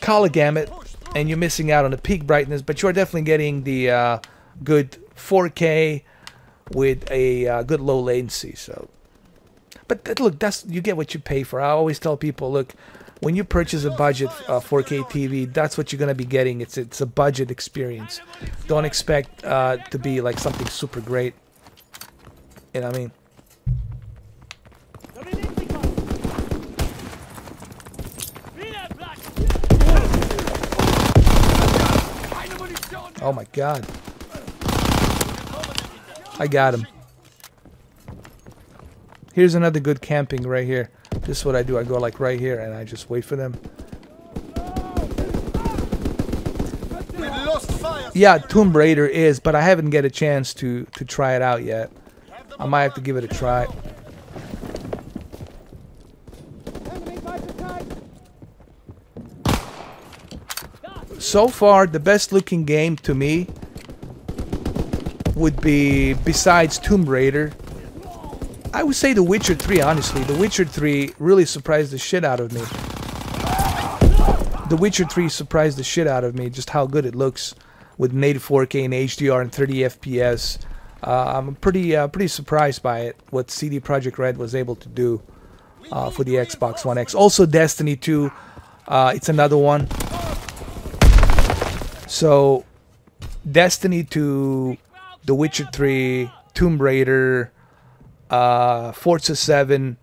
color gamut, and you're missing out on the peak brightness, but you're definitely getting the good 4K with a good low latency. So, but look, you get what you pay for. I always tell people, look, when you purchase a budget 4K TV, that's what you're gonna be getting. It's a budget experience. Don't expect to be like something super great. You know what I mean? Oh my God. I got him. Here's another good camping right here. This is what I do. I go like right here and I just wait for them. Yeah, Tomb Raider is, but I haven't get a chance to try it out yet. I might have to give it a try. So far, the best looking game to me would be, besides Tomb Raider, I would say The Witcher 3, honestly. The Witcher 3 really surprised the shit out of me. The Witcher 3 surprised the shit out of me, just how good it looks with native 4K and HDR and 30 FPS. I'm pretty surprised by it, what CD Projekt Red was able to do for the Xbox One X. Also Destiny 2, it's another one. So, Destiny 2, The Witcher 3, Tomb Raider, Forza 7,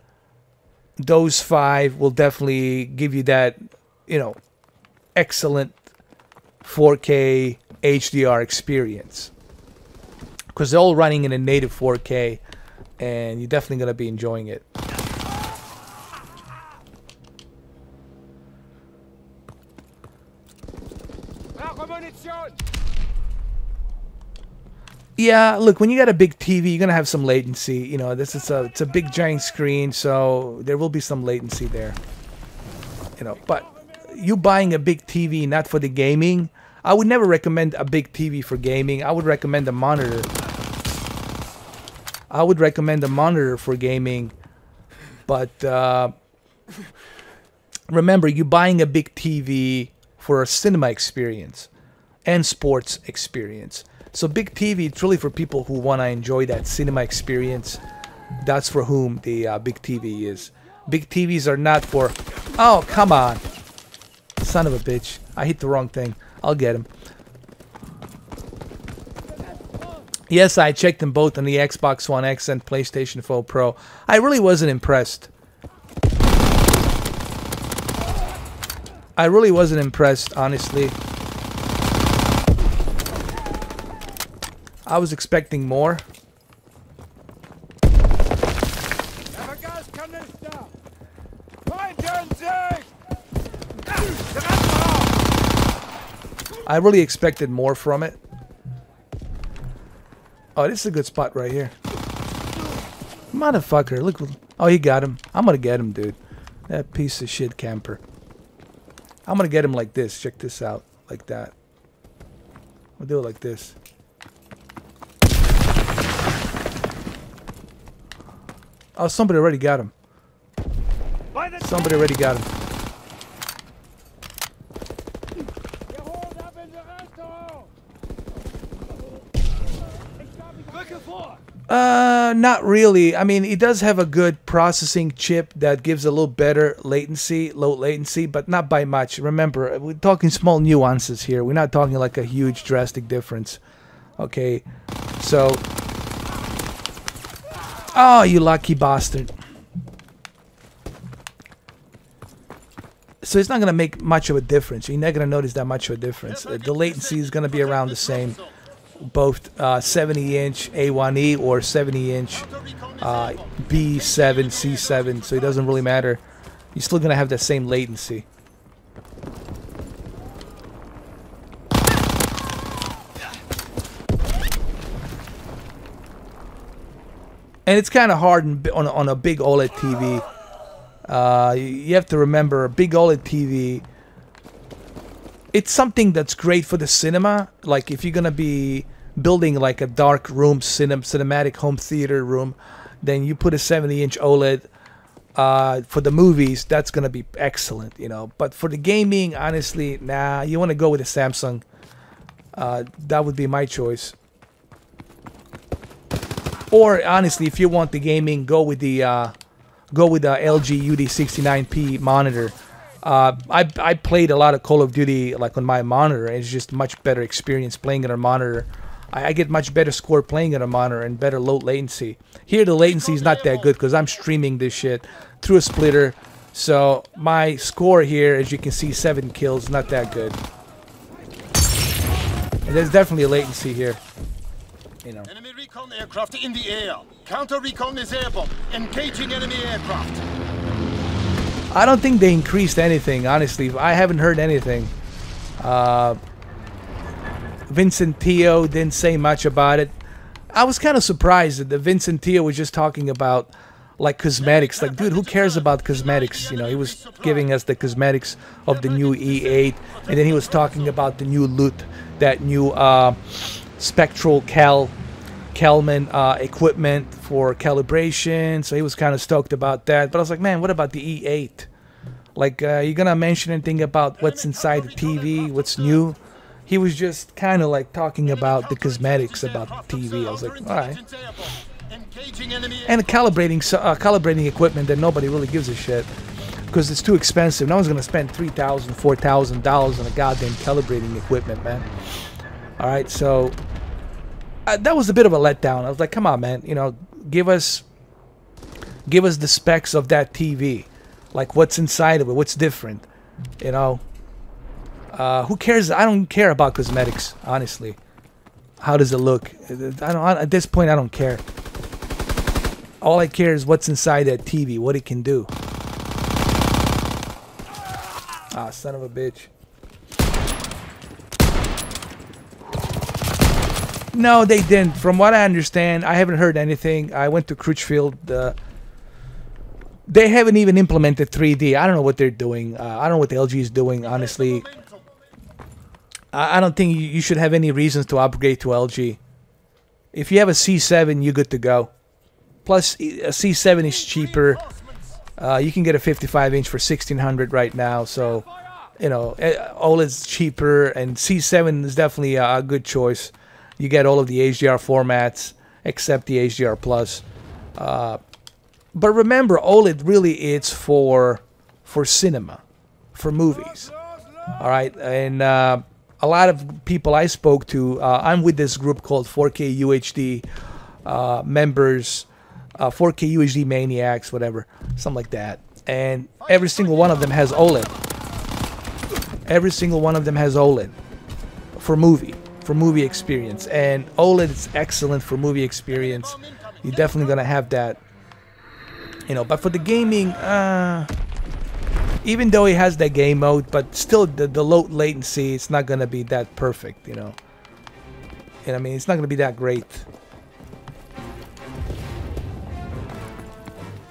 those 5 will definitely give you that, you know, excellent 4K HDR experience. Because they're all running in a native 4K, and you're definitely going to be enjoying it. Yeah, look, when you got a big TV, you're gonna have some latency. You know, it's a big giant screen, so there will be some latency there. You know, but you buying a big TV not for the gaming, I would never recommend a big TV for gaming. I would recommend a monitor. I would recommend a monitor for gaming, but remember, you're buying a big TV for a cinema experience and sports experience. So big TV, it's really for people who want to enjoy that cinema experience. That's for whom the big TV is. Big TVs are not for... Oh, come on. Son of a bitch. I hit the wrong thing. I'll get him. Yes, I checked them both on the Xbox One X and PlayStation 4 Pro. I really wasn't impressed. I really wasn't impressed, honestly. I was expecting more. I really expected more from it. Oh, this is a good spot right here. Motherfucker, look. Oh, he got him. I'm gonna get him, dude. That piece of shit camper. I'm gonna get him like this. Check this out. Like that. We'll do it like this. Oh, somebody already got him. Somebody already got him. Not really. I mean, it does have a good processing chip that gives a little better latency, low latency, but not by much. Remember, we're talking small nuances here. We're not talking like a huge drastic difference. Okay, so... Oh, you lucky bastard. So it's not going to make much of a difference. You're not going to notice that much of a difference. The latency is going to be around the same. Both 70-inch A1E or 70-inch B7, C7. So it doesn't really matter. You're still going to have that same latency. And it's kind of hard on a big OLED TV. You have to remember, a big OLED TV, it's something that's great for the cinema. Like if you're going to be building like a dark room, cinematic home theater room, then you put a 70-inch OLED. For the movies, that's going to be excellent, you know. But for the gaming, honestly, nah, you want to go with a Samsung. That would be my choice. Or honestly, if you want the gaming, go with the LG UD69P monitor. I played a lot of Call of Duty like on my monitor, and it's just much better experience playing it on a monitor. I get much better score playing it on a monitor and better low latency. Here the latency is not that good because I'm streaming this shit through a splitter. So my score here, as you can see, 7 kills, not that good. And there's definitely a latency here. You know. Enemy recon aircraft in the air. Counter recon is airborne. Engaging enemy aircraft. I don't think they increased anything, honestly. I haven't heard anything. Vincent Teo didn't say much about it. I was kind of surprised that the Vincent Teo was just talking about like cosmetics. Like, dude, who cares about cosmetics? You know, he was giving us the cosmetics of the new E8, and then he was talking about the new loot, that new Spectral Kelman equipment for calibration. So he was kind of stoked about that. But I was like, man, what about the E8? Like, you gonna mention anything about what's inside the TV, what's new? He was just kind of like talking about the cosmetics about the TV. I was like, all right. And calibrating equipment that nobody really gives a shit because it's too expensive. No one's gonna spend $3,000, $4,000 on a goddamn calibrating equipment, man. All right, so that was a bit of a letdown. I was like, come on, man, you know, give us the specs of that TV, like what's inside of it, what's different, you know. Who cares? I don't care about cosmetics, honestly. How does it look? At this point, I don't care. All I care is what's inside that TV, what it can do. Ah, son of a bitch. No, they didn't. From what I understand, I haven't heard anything. I went to Crutchfield. They haven't even implemented 3D. I don't know what they're doing. I don't know what the LG is doing, honestly. I don't think you should have any reasons to upgrade to LG. If you have a C7, you're good to go. Plus, a C7 is cheaper. You can get a 55-inch for $1,600 right now. So, you know, OLED's cheaper, and C7 is definitely a good choice. You get all of the HDR formats except the HDR Plus. But remember, OLED really is for cinema, for movies. All right, and a lot of people I spoke to, I'm with this group called 4K UHD members, 4K UHD maniacs, whatever, something like that. And every single one of them has OLED. Every single one of them has OLED for movie experience. And OLED is excellent for movie experience. You're definitely gonna have that, you know. But for the gaming, even though it has that game mode, but still the low latency, it's not gonna be that perfect, you know. And I mean, it's not gonna be that great.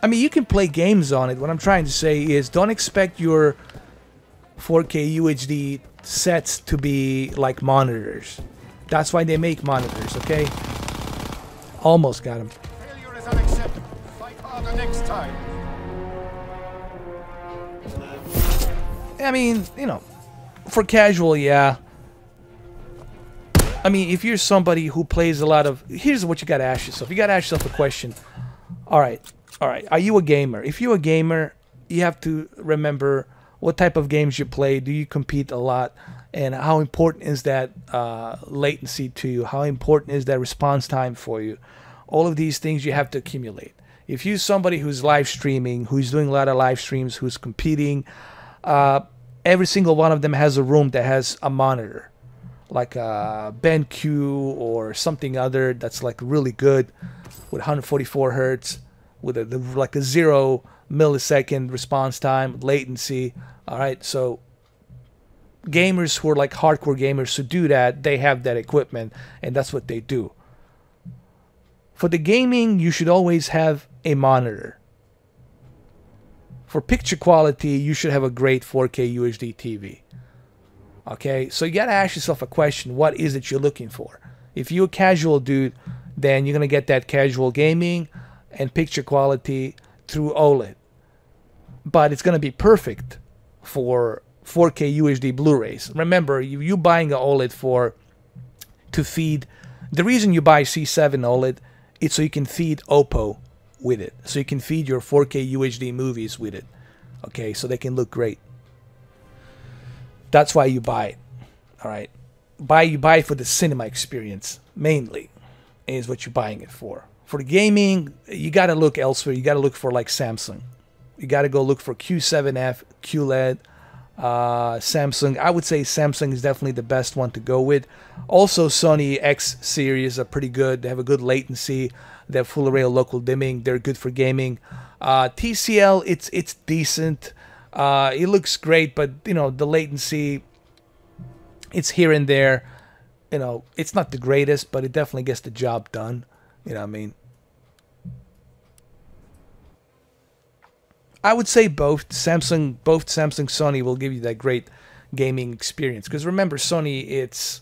I mean, you can play games on it. What I'm trying to say is, don't expect your 4K UHD sets to be like monitors. That's why they make monitors, okay? Almost got him. Failure is unacceptable. Fight harder next time. I mean, you know, for casual, yeah. I mean, if you're somebody who plays a lot of... Here's what you gotta ask yourself. You gotta ask yourself a question. Alright, are you a gamer? If you're a gamer, you have to remember what type of games you play. Do you compete a lot? And how important is that latency to you? How important is that response time for you? All of these things you have to accumulate. If you're somebody who's live streaming, who's doing a lot of live streams, who's competing, every single one of them has a room that has a monitor, like a BenQ or something other that's like really good with 144 hertz, with like a 0 millisecond response time, latency. All right, so gamers who are like hardcore gamers who do that, they have that equipment, and that's what they do. For the gaming, you should always have a monitor. For picture quality, you should have a great 4K UHD TV. Okay, so you gotta ask yourself a question: what is it you're looking for? If you're a casual dude, then you're gonna get that casual gaming and picture quality through OLED. But it's gonna be perfect for 4K UHD Blu-rays. Remember, you buying an OLED to feed. The reason you buy C7 OLED is so you can feed Oppo with it, so you can feed your 4K UHD movies with it. Okay, so they can look great. That's why you buy it. All right, you buy it for the cinema experience mainly, is what you're buying it for. For the gaming, you gotta look elsewhere. You gotta look for like Samsung. You gotta go look for Q7F, QLED, Samsung. I would say Samsung is definitely the best one to go with. Also, Sony X series are pretty good. They have a good latency. They have full array of local dimming. They're good for gaming. TCL, it's decent. It looks great, but you know, the latency, it's here and there. You know, it's not the greatest, but it definitely gets the job done. You know what I mean? I would say both Samsung, Sony will give you that great gaming experience. Because remember, Sony, it's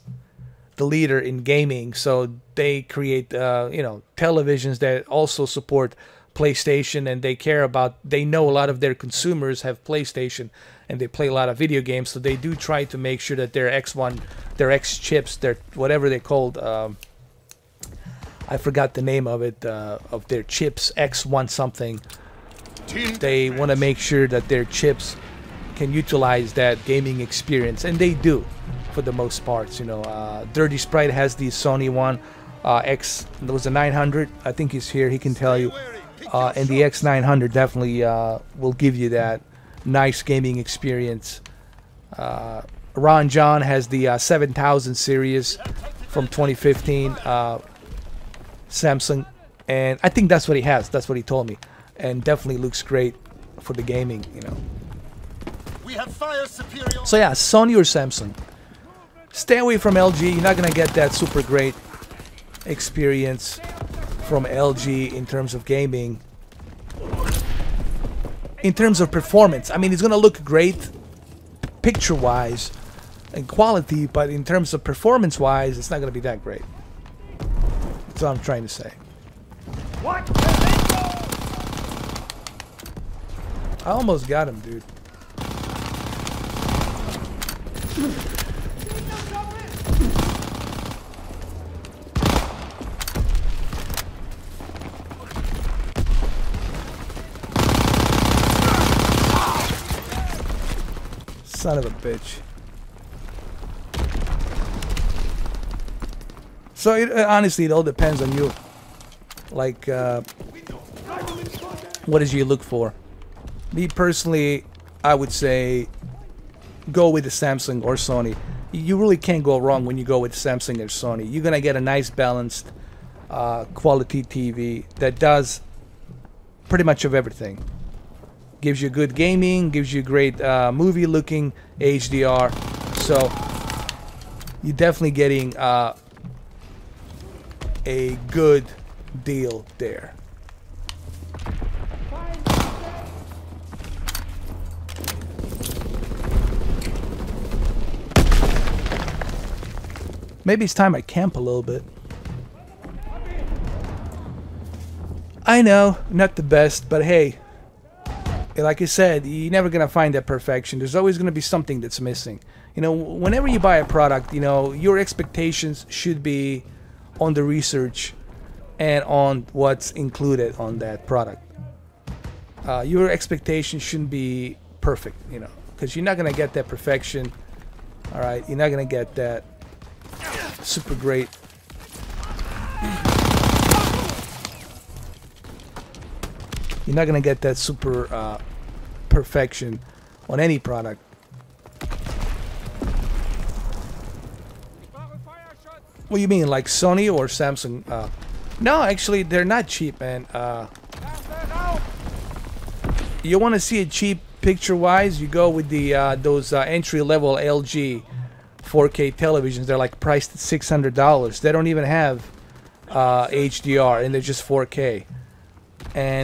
the leader in gaming, so they create you know, televisions that also support PlayStation, and they know a lot of their consumers have PlayStation and they play a lot of video games, so they do try to make sure that their X1, their X chips, their whatever they called, I forgot the name of it, of their chips, X1 something. They want to make sure that their chips can utilize that gaming experience, and they do for the most parts. You know, Dirty Sprite has the Sony one, there was a 900, I think he's here, he can tell you, and the X900 definitely will give you that nice gaming experience. Ron John has the 7000 series from 2015 Samsung, and I think that's what he has, that's what he told me, and definitely looks great for the gaming, you know. We have fire superior. So yeah, Sony or Samsung. Stay away from LG. You're not gonna get that super great experience from LG in terms of gaming. In terms of performance, I mean, it's gonna look great picture-wise and quality, but in terms of performance-wise, it's not gonna be that great. That's what I'm trying to say. What? I almost got him, dude. Son of a bitch. So honestly, it all depends on you. Like, what is you look for? Me personally, I would say go with the Samsung or Sony. You really can't go wrong when you go with Samsung or Sony. You're gonna get a nice balanced quality TV that does pretty much of everything. Gives you good gaming, gives you great movie looking HDR. So you're definitely getting a good deal there. Maybe it's time I camp a little bit. I know, not the best, but hey, like I said, you're never gonna find that perfection. There's always gonna be something that's missing. You know, whenever you buy a product, you know, your expectations should be on the research and on what's included on that product. Your expectations shouldn't be perfect, you know, because you're not gonna get that perfection. All right, you're not gonna get that super great. You're not gonna get that super perfection on any product. What do you mean, like Sony or Samsung? No, actually, they're not cheap, man. You want to see it cheap picture-wise? You go with the those entry-level LG 4K televisions. They're like priced at $600. They don't even have HDR, and they're just 4K.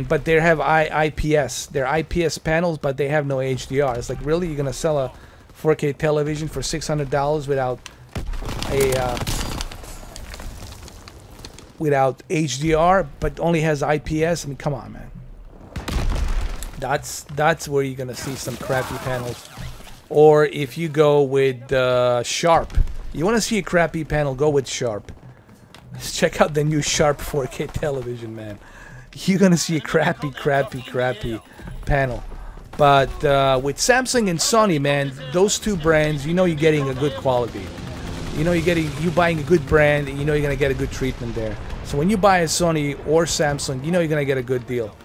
But they have IPS. They're IPS panels, but they have no HDR. It's like, really, you're gonna sell a 4K television for $600 without a without HDR, but only has IPS? I mean, come on, man. That's where you're gonna see some crappy panels. Or if you go with Sharp, you want to see a crappy panel, go with Sharp. Let's check out the new Sharp 4K television, man. You're gonna see a crappy panel. But with Samsung and Sony, man, those two brands, you know you're getting a good quality. You know you're buying a good brand, and you know you're gonna get a good treatment there. So when you buy a Sony or Samsung, you know you're gonna get a good deal.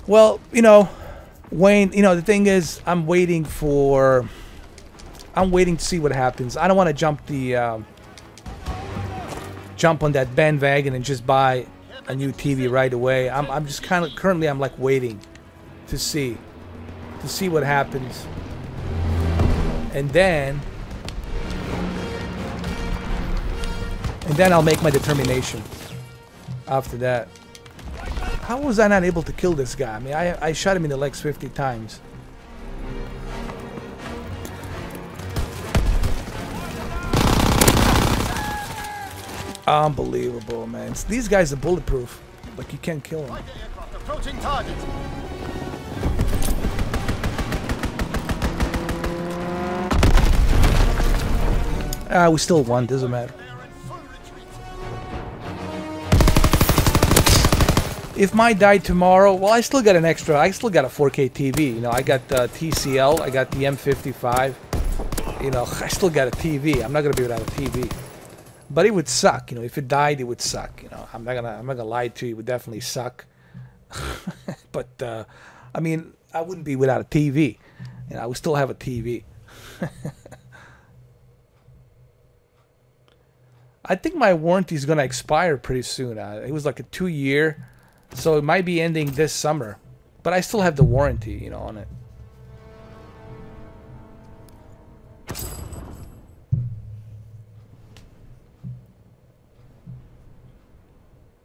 Well, you know, Wayne, you know, the thing is, I'm waiting to see what happens. I don't want to jump on that bandwagon and just buy a new TV right away. I'm just kind of currently I'm like waiting to see what happens, and then I'll make my determination after that. How was I not able to kill this guy? I mean, I shot him in the legs 50 times. Unbelievable, man. These guys are bulletproof. Like, you can't kill them. Approaching target. We still won, doesn't matter. If mine died tomorrow, well, I still got a 4K TV. You know, I got the TCL, I got the M55. You know, I still got a TV. I'm not gonna be without a TV. But it would suck, you know. If it died, it would suck. You know, I'm not gonna lie to you. It would definitely suck. But I mean, I wouldn't be without a TV. You know, I would still have a TV. I think my warranty is gonna expire pretty soon. It was like a 2-year, so it might be ending this summer. But I still have the warranty, you know, on it.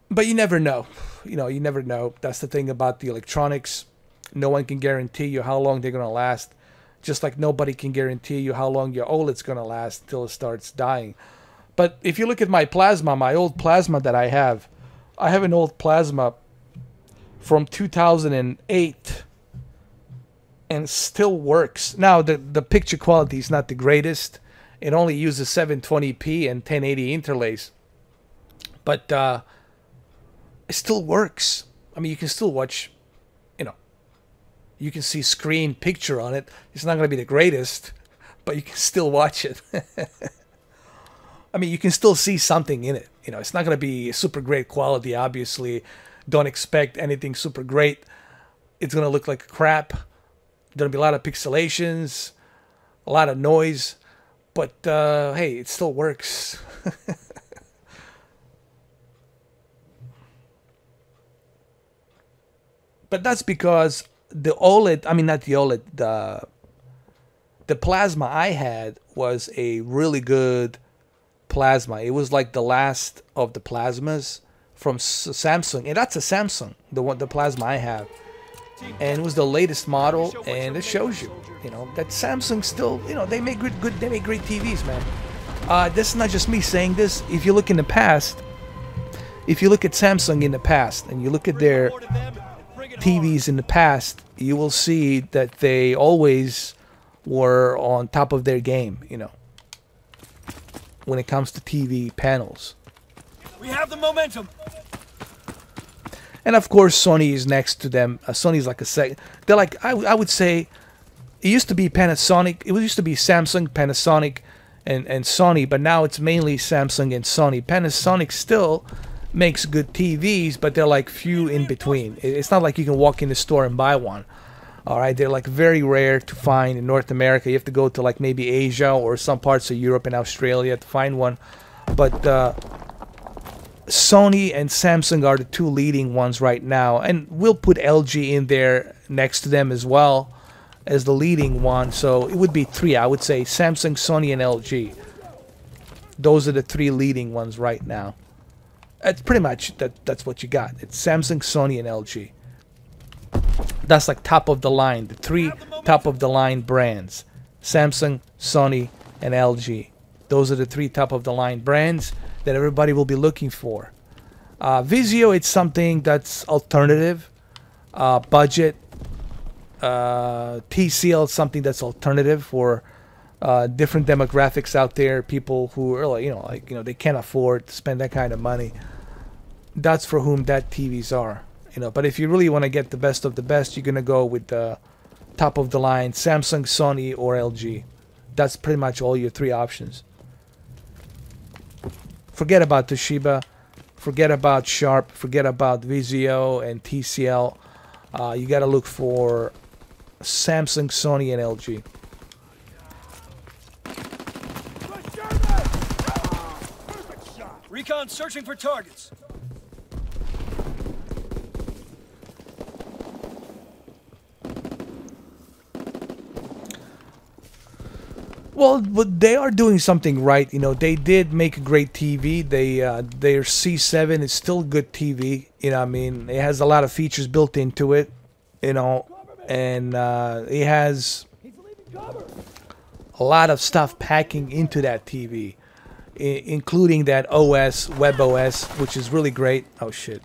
But you never know. You know, you never know. That's the thing about the electronics. No one can guarantee you how long they're going to last. Just like nobody can guarantee you how long your OLED's going to last until it starts dying. But if you look at my plasma, my old plasma that I have an old plasma from 2008 and still works. Now, the picture quality is not the greatest. It only uses 720p and 1080 interlace. But it still works. I mean, you can still watch, you know, You can see screen picture on it. It's not going to be the greatest, but you can still watch it. I mean, you can still see something in it. You know, it's not going to be super great quality, obviously. Don't expect anything super great. It's going to look like crap. There'll be a lot of pixelations, a lot of noise. But, hey, it still works. But that's because the OLED, I mean, not the OLED, the plasma I had was a really good plasma. It was like the last of the plasmas from Samsung, and that's a Samsung, the plasma I have, and it was the latest model, and it shows you, you know, that Samsung still, you know, they make they make great TVs, man. This is not just me saying this. If you look in the past, if you look at Samsung in the past, and you look at their TVs in the past, you will see that they always were on top of their game, you know, when it comes to TV panels. We have the momentum. And of course, Sony is next to them. Sony's like a second. They're like, I would say, it used to be Panasonic. It used to be Samsung, Panasonic, and Sony, but now it's mainly Samsung and Sony. Panasonic still makes good TVs, but they're like few in between. It's not like you can walk in the store and buy one. All right, they're like very rare to find in North America. You have to go to like maybe Asia or some parts of Europe and Australia to find one. But Sony and Samsung are the two leading ones right now, and we'll put LG in there next to them as well as the leading one. So it would be three, I would say: Samsung, Sony, and LG. Those are the three leading ones right now. It's pretty much that's what you got. It's Samsung, Sony, and LG. That's like top of the line. The three top of the line brands: Samsung, Sony, and LG. Those are the three top of the line brands that everybody will be looking for. Vizio, it's something that's alternative. Budget. TCL is something that's alternative for different demographics out there. People who are like, they can't afford to spend that kind of money. That's for whom that TVs are. But if you really want to get the best of the best, you're gonna go with the top of the line Samsung, Sony, or LG. That's pretty much all your three options. Forget about Toshiba, forget about Sharp, forget about Vizio and TCL. You gotta look for Samsung, Sony, and LG. Recon searching for targets. Well, but they are doing something right. They did make a great TV. Their C7 is still good TV. I mean, it has a lot of features built into it. And it has a lot of stuff packing into that TV, including that OS, WebOS, which is really great. Oh shit,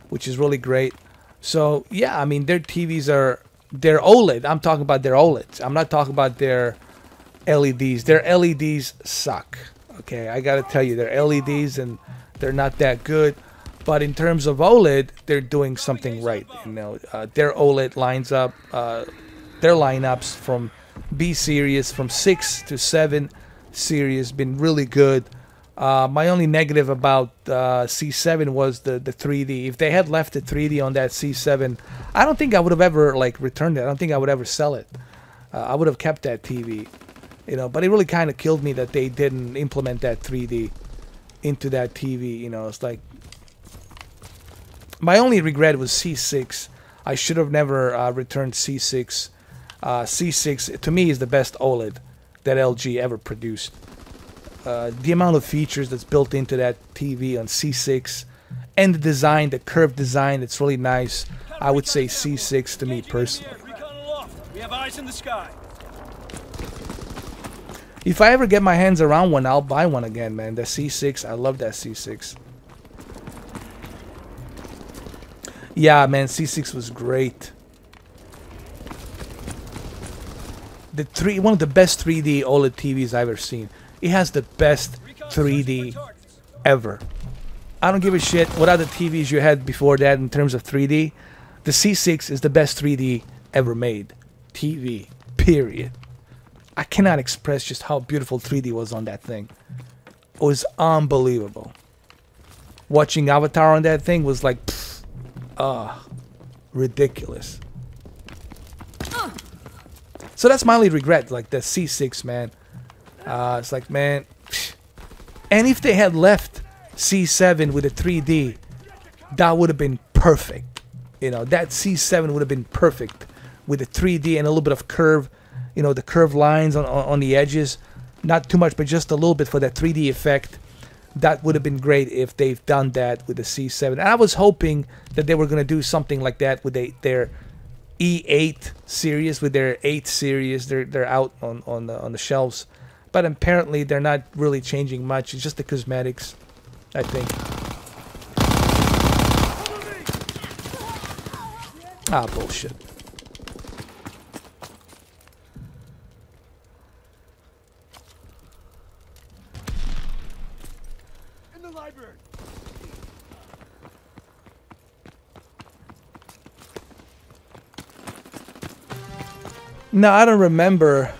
which is really great. So yeah, I mean, their TVs they're OLED. I'm talking about their OLEDs. I'm not talking about their LEDs. Their LEDs suck. Okay, I gotta tell you, they're LEDs and they're not that good. But in terms of OLED, they're doing something right. Their OLED lines up, their lineups from B series, from 6 to 7 series, been really good. My only negative about C7 was the 3D. If they had left the 3D on that C7, I don't think I would have ever returned it. I don't think I would ever sell it. I would have kept that TV. But it really kind of killed me that they didn't implement that 3D into that TV. It's like, my only regret was C6. I should have never returned C6. C6 to me is the best OLED that LG ever produced. The amount of features that's built into that TV on C6, and the design, the curved design, it's really nice. I would say C6 to me personally. We have eyes in the sky. If I ever get my hands around one, I'll buy one again, man. The C6, I love that C6. Yeah, man, C6 was great. One of the best 3D OLED TVs I've ever seen. It has the best 3D ever. I don't give a shit what other TVs you had before that in terms of 3D. The C6 is the best 3D ever made. TV, period. I cannot express just how beautiful 3D was on that thing. It was unbelievable. Watching Avatar on that thing was like, ridiculous. So that's my only regret, like the C6, man. It's like, man. And if they had left C7 with a 3D, that would have been perfect. You know, that C7 would have been perfect with a 3D and a little bit of curve, you know, the curved lines on the edges. Not too much, but just a little bit for that 3D effect. That would have been great if they've done that with the C7. And I was hoping that they were going to do something like that with their E8 series, with their 8 series. They're out on the shelves. But apparently they're not really changing much. It's just the cosmetics, I think. Ah, bullshit. In the library. No, I don't remember.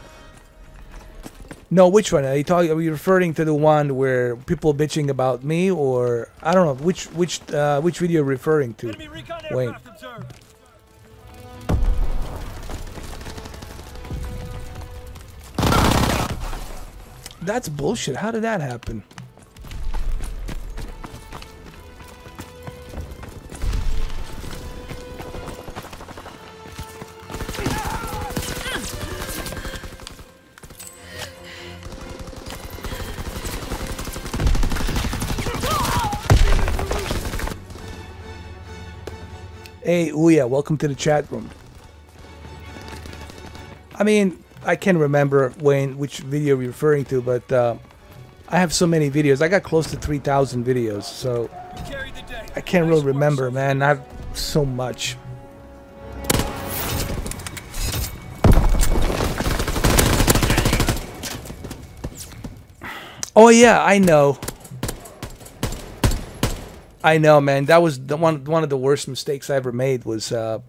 No, which one? Are you referring to the one where people bitching about me, or I don't know which video you're referring to? Enemy recon Wait. aircraft observed. That's bullshit. How did that happen? Hey, Ouya, welcome to the chat room. I mean, I can't remember which video you're referring to, but I have so many videos. I got close to 3,000 videos, so Carried the day. I can't really remember, man. Not so much. Oh yeah, I know. I know, man. That was the one of the worst mistakes I ever made was getting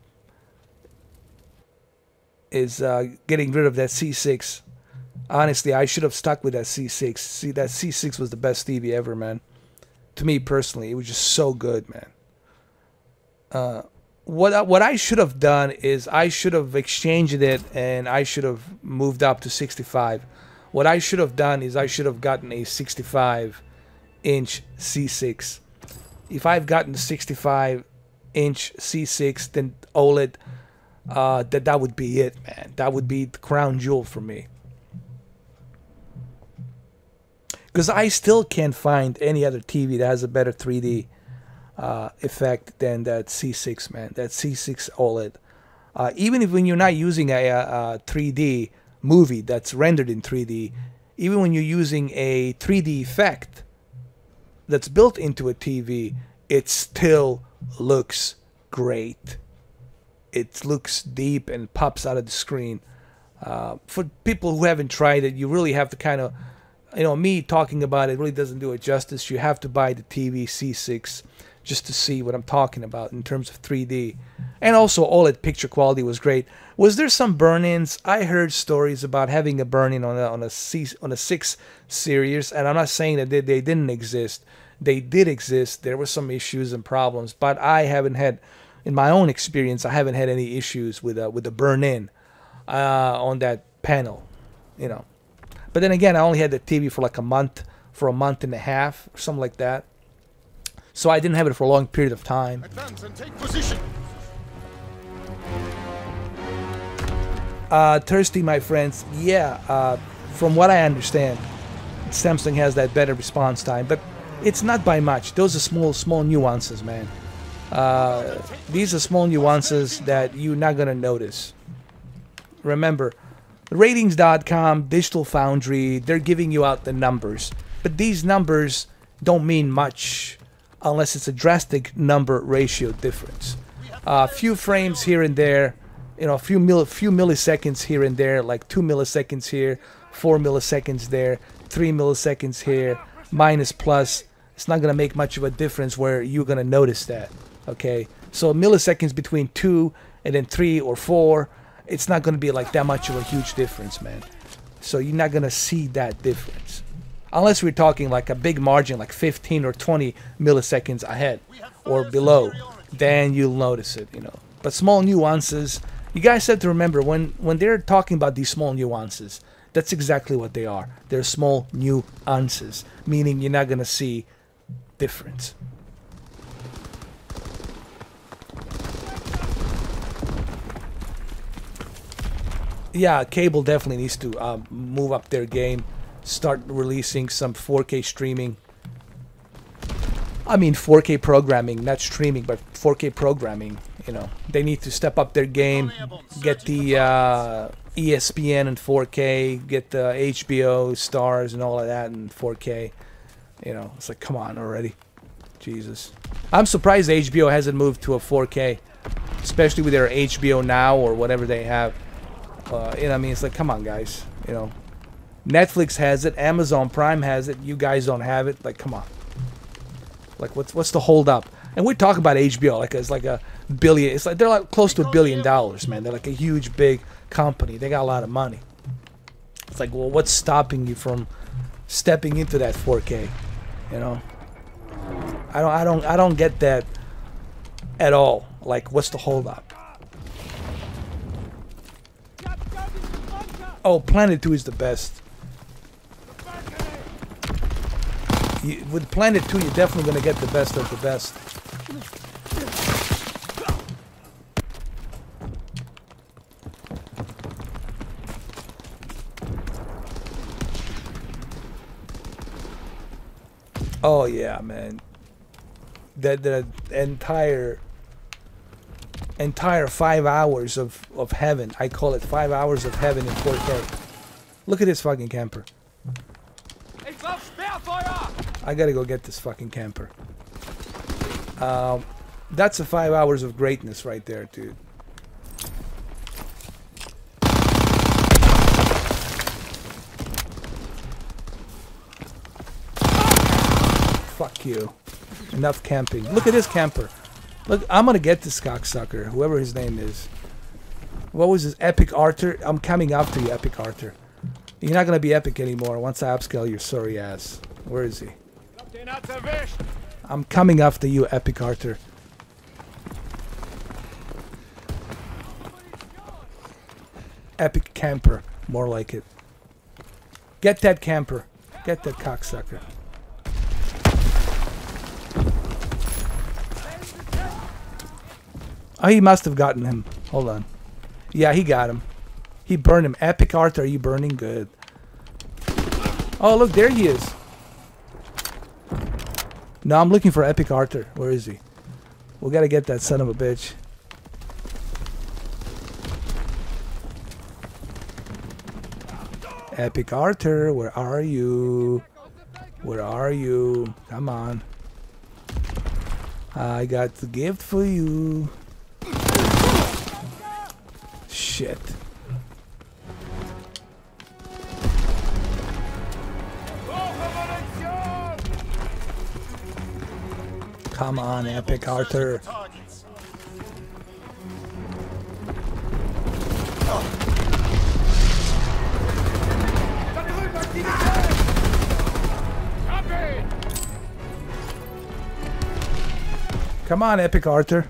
rid of that C6. Honestly, I should have stuck with that C6. See, that C6 was the best TV ever, man. To me personally, it was just so good, man. What I should have done is I should have exchanged it and I should have moved up to 65. What I should have done is I should have gotten a 65-inch C6. If I've gotten the 65-inch C6, then OLED, that would be it, man. That would be the crown jewel for me. Because I still can't find any other TV that has a better 3D effect than that C6, man. That C6 OLED. Even if when you're not using a 3D movie that's rendered in 3D, even when you're using a 3D effect that's built into a TV, it still looks great. It looks deep and pops out of the screen. For people who haven't tried it, you really have to kind of, you know, me talking about it really doesn't do it justice. You have to buy the TV C6 just to see what I'm talking about in terms of 3D. And also OLED picture quality was great. Was there some burn-ins? I heard stories about having a burn-in on a 6 series, and I'm not saying that they didn't exist. They did exist. There were some issues and problems, but I haven't had, in my own experience, I haven't had any issues with the burn-in on that panel, you know. But then again, I only had the TV for like a month and a half, or something like that. So I didn't have it for a long period of time. Advance and take position. Thirsty, my friends. Yeah, from what I understand, Samsung has that better response time, but it's not by much. Those are small nuances, man. These are small nuances that you're not gonna notice. Remember, ratings.com, Digital Foundry, they're giving you out the numbers, but these numbers don't mean much unless it's a drastic number ratio difference. A few frames here and there, you know, a few milliseconds here and there, like 2 milliseconds here, 4 milliseconds there, 3 milliseconds here, minus plus. It's not gonna make much of a difference where you're gonna notice that. Okay, So milliseconds between 2 and then 3 or 4, it's not going to be like that much of a huge difference, man. So you're not going to see that difference. Unless we're talking like a big margin, like 15 or 20 milliseconds ahead or below, then you'll notice it, you know. But small nuances, you guys have to remember when they're talking about these small nuances, that's exactly what they are. They're small nuances, meaning you're not going to see difference. Yeah, cable definitely needs to move up their game, start releasing some 4K streaming. I mean 4K programming, not streaming, but 4K programming. You know, they need to step up their game, get the ESPN in 4K, get the HBO stars and all of that in 4K. You know, it's like, come on already. Jesus. I'm surprised HBO hasn't moved to a 4K, especially with their HBO Now or whatever they have. You know what I mean? It's like, come on, guys. You know, Netflix has it, Amazon Prime has it. You guys don't have it. Like, come on. Like, what's the hold up? And we talk about HBO like it's like a billion. It's like they're like close to $1 billion, man. They're like a huge, big company. They got a lot of money. It's like, well, what's stopping you from stepping into that 4K? You know, I don't get that at all. Like, what's the hold up? Oh, Planet 2 is the best. With Planet 2, you're definitely going to get the best of the best. Oh, yeah, man. The entire 5 hours of heaven. I call it 5 hours of heaven in 4K. Look at this fucking camper. I gotta go get this fucking camper. That's a 5 hours of greatness right there, dude. Fuck you. Enough camping. Look at this camper. Look, I'm gonna get this cocksucker, whoever his name is. What was his? Epic Arthur? I'm coming after you, Epic Arthur. You're not gonna be epic anymore once I upscale your sorry ass. Where is he? I'm coming after you, Epic Arthur. Epic camper, more like it. Get that camper. Get that cocksucker. Oh, he must have gotten him. Hold on. Yeah, he got him. He burned him. Epic Arthur, are you burning? Good. Oh, look, there he is. No, I'm looking for Epic Arthur. Where is he? We gotta get that son of a bitch. Epic Arthur, where are you? Where are you? Come on. I got the gift for you. Shit. Come on, Epic Arthur. Come on, Epic Arthur.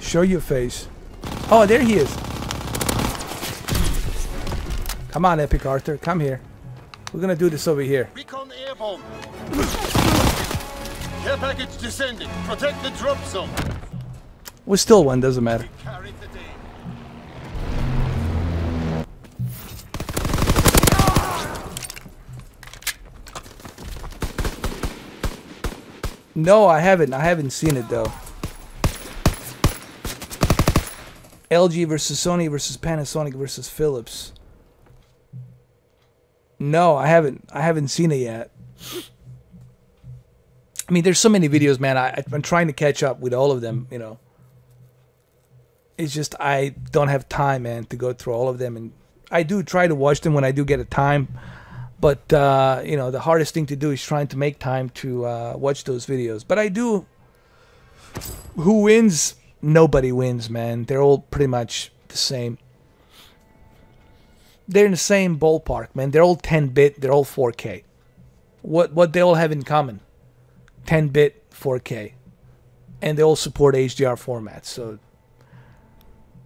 Show your face. Oh, there he is. Come on, Epic Arthur. Come here. We're gonna do this over here. Recon airborne. Care package descending. Protect the drop zone. We still won, doesn't matter. Carry the day. No, I haven't. I haven't seen it though. LG versus Sony versus Panasonic versus Philips. No, I haven't. I haven't seen it yet. I mean, there's so many videos, man. I'm trying to catch up with all of them, you know. It's just I don't have time, man, to go through all of them. And I do try to watch them when I do get a time. But, you know, the hardest thing to do is trying to make time to watch those videos. But I do Who wins? Nobody wins, man. They're all pretty much the same. They're in the same ballpark, man. They're all 10-bit. They're all 4K. What they all have in common? 10-bit, 4K. And they all support HDR formats. So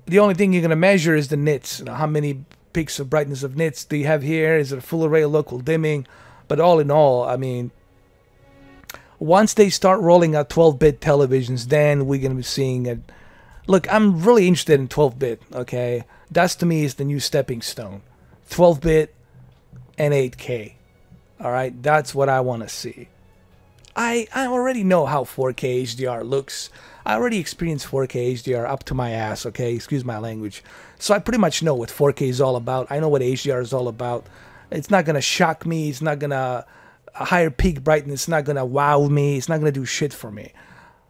the only thing you're going to measure is the nits. You know, how many peaks of brightness of nits do you have here? Is it a full array of local dimming? But all in all, I mean, once they start rolling out 12-bit televisions, then we're going to be seeing it. Look, I'm really interested in 12-bit, okay? That's, to me, is the new stepping stone. 12-bit and 8K. All right? That's what I want to see. I already know how 4K HDR looks. I already experienced 4K HDR up to my ass, okay? Excuse my language. So I pretty much know what 4K is all about. I know what HDR is all about. It's not going to shock me. It's not going to... A higher peak brightness is not going to wow me. It's not going to do shit for me.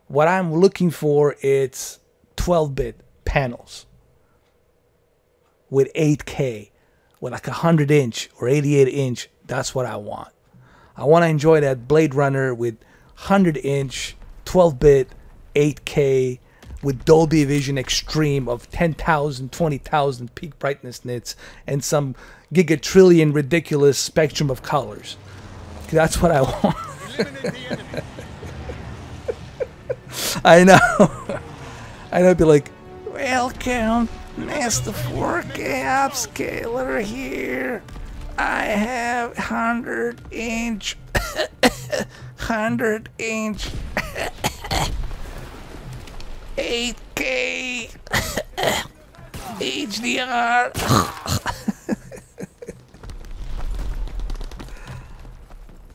What I'm looking for is 12-bit panels with 8K, with like 100-inch or 88-inch. That's what I want. I want to enjoy that Blade Runner with 100-inch, 12-bit, 8K, with Dolby Vision Extreme of 10,000, 20,000 peak brightness nits and some gigatrillion ridiculous spectrum of colors. That's what I want. I know. I know. Be like, welcome, Mr. 4K upscaler here. I have 100-inch, 100-inch, 8K, HDR.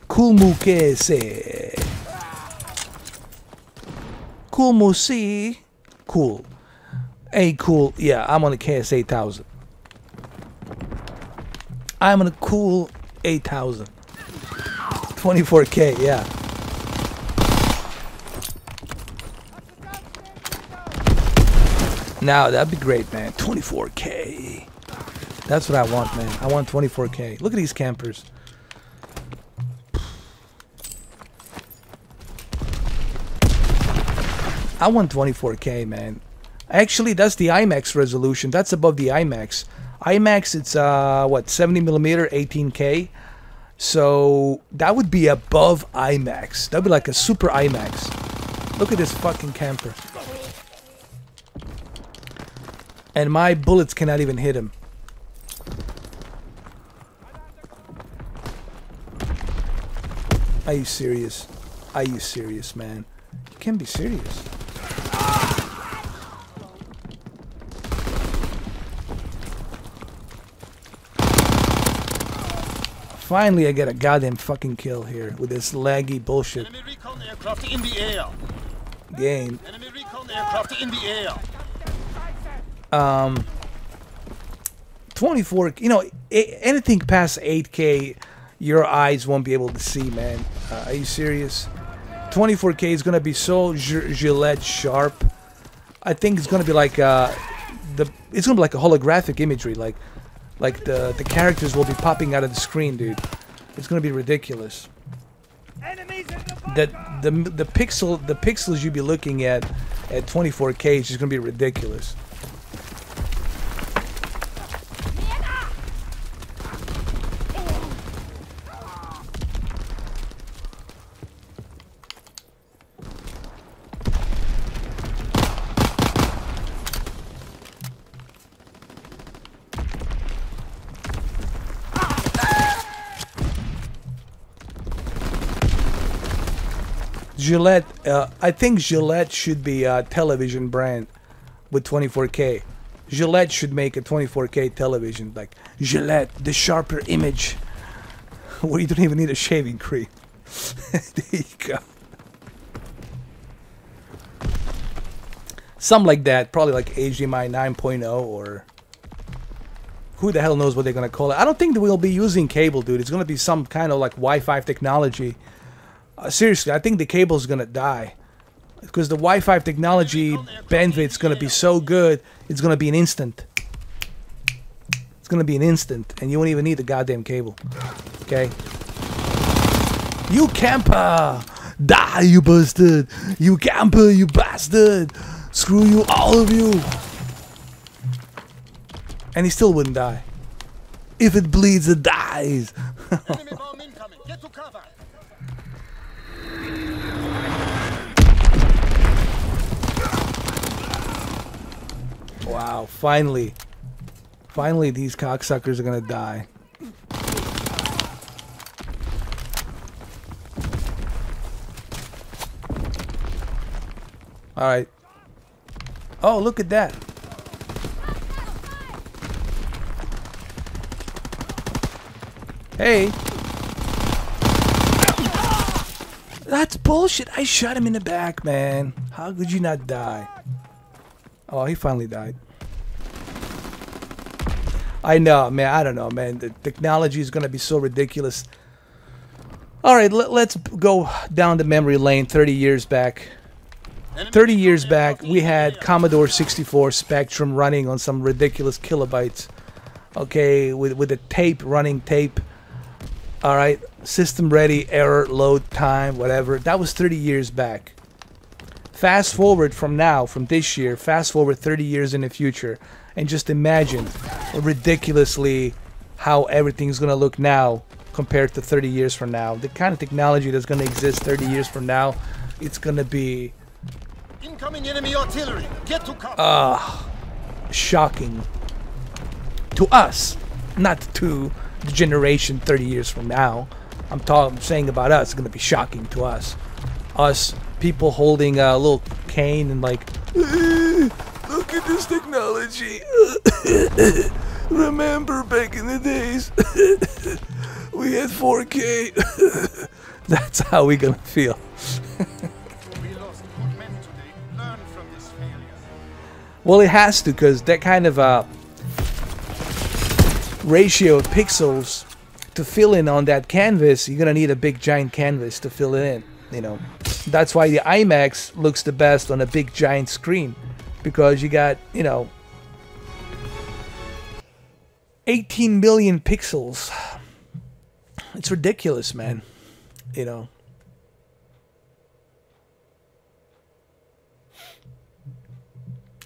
Como que se? Como si? Cool. Hey, cool. Yeah, I'm on the KS8000. I'm on a cool 8000. 24K, yeah. Now, that'd be great, man. 24K. That's what I want, man. I want 24K. Look at these campers. I want 24K, man. Actually, that's the IMAX resolution. That's above the IMAX. IMAX, it's what, 70mm, 18K. So that would be above IMAX. That'd be like a super IMAX. Look at this fucking camper. And my bullets cannot even hit him. Are you serious? Are you serious, man? You can't be serious. Finally, I get a goddamn fucking kill here with this laggy bullshit. Enemy recon aircraft in the air. Game. Enemy recon aircraft in the air. 24, you know, anything past 8K, your eyes won't be able to see, man. Are you serious? 24K is gonna be so Gillette sharp. I think it's gonna be like it's gonna be like a holographic imagery, like the characters will be popping out of the screen, dude. It's gonna be ridiculous. That the pixels you'll be looking at 24K is just gonna be ridiculous. Gillette, I think Gillette should be a television brand with 24K. Gillette should make a 24K television, like Gillette, the sharper image, where you don't even need a shaving cream. There you go. Something like that, probably like HDMI 9.0 or who the hell knows what they're gonna call it. I don't think that we'll be using cable, dude. It's gonna be some kind of like Wi-Fi technology. Seriously, I think the cable is gonna die because the Wi-Fi technology bandwidth is gonna be so good. It's gonna be an instant. It's gonna be an instant, and you won't even need the goddamn cable. Okay. You camper! Die, you bastard! You camper, you bastard! Screw you, all of you! And he still wouldn't die. If it bleeds, it dies! Enemy bomb incoming. Get to cover. Wow, finally. Finally, these cocksuckers are gonna die. Alright. Oh, look at that. Hey. That's bullshit. I shot him in the back, man. How could you not die? Oh, he finally died. I know, man. I don't know, man. The technology is going to be so ridiculous. All right, let's go down the memory lane 30 years back. 30 years back, we had Commodore 64 Spectrum running on some ridiculous kilobytes. Okay, with a tape, running tape. All right, system ready, error, load time, whatever. That was 30 years back. Fast forward from now, from this year, fast forward 30 years in the future, and just imagine ridiculously how everything's going to look now compared to 30 years from now. The kind of technology that's going to exist 30 years from now, it's going to be Incoming enemy artillery. Get to cover. shocking to us, not to the generation 30 years from now. I'm saying about us, it's going to be shocking to us. Us, people holding a little cane and like, look at this technology. Remember back in the days, we had 4K. That's how we're going to feel. We lost good men today. Learn from this failure. Well, it has to, because that kind of ratio of pixels to fill in on that canvas, you're gonna need a big giant canvas to fill it in. You know, that's why the IMAX looks the best on a big giant screen, because you got, you know, 18 million pixels. It's ridiculous, man. You know.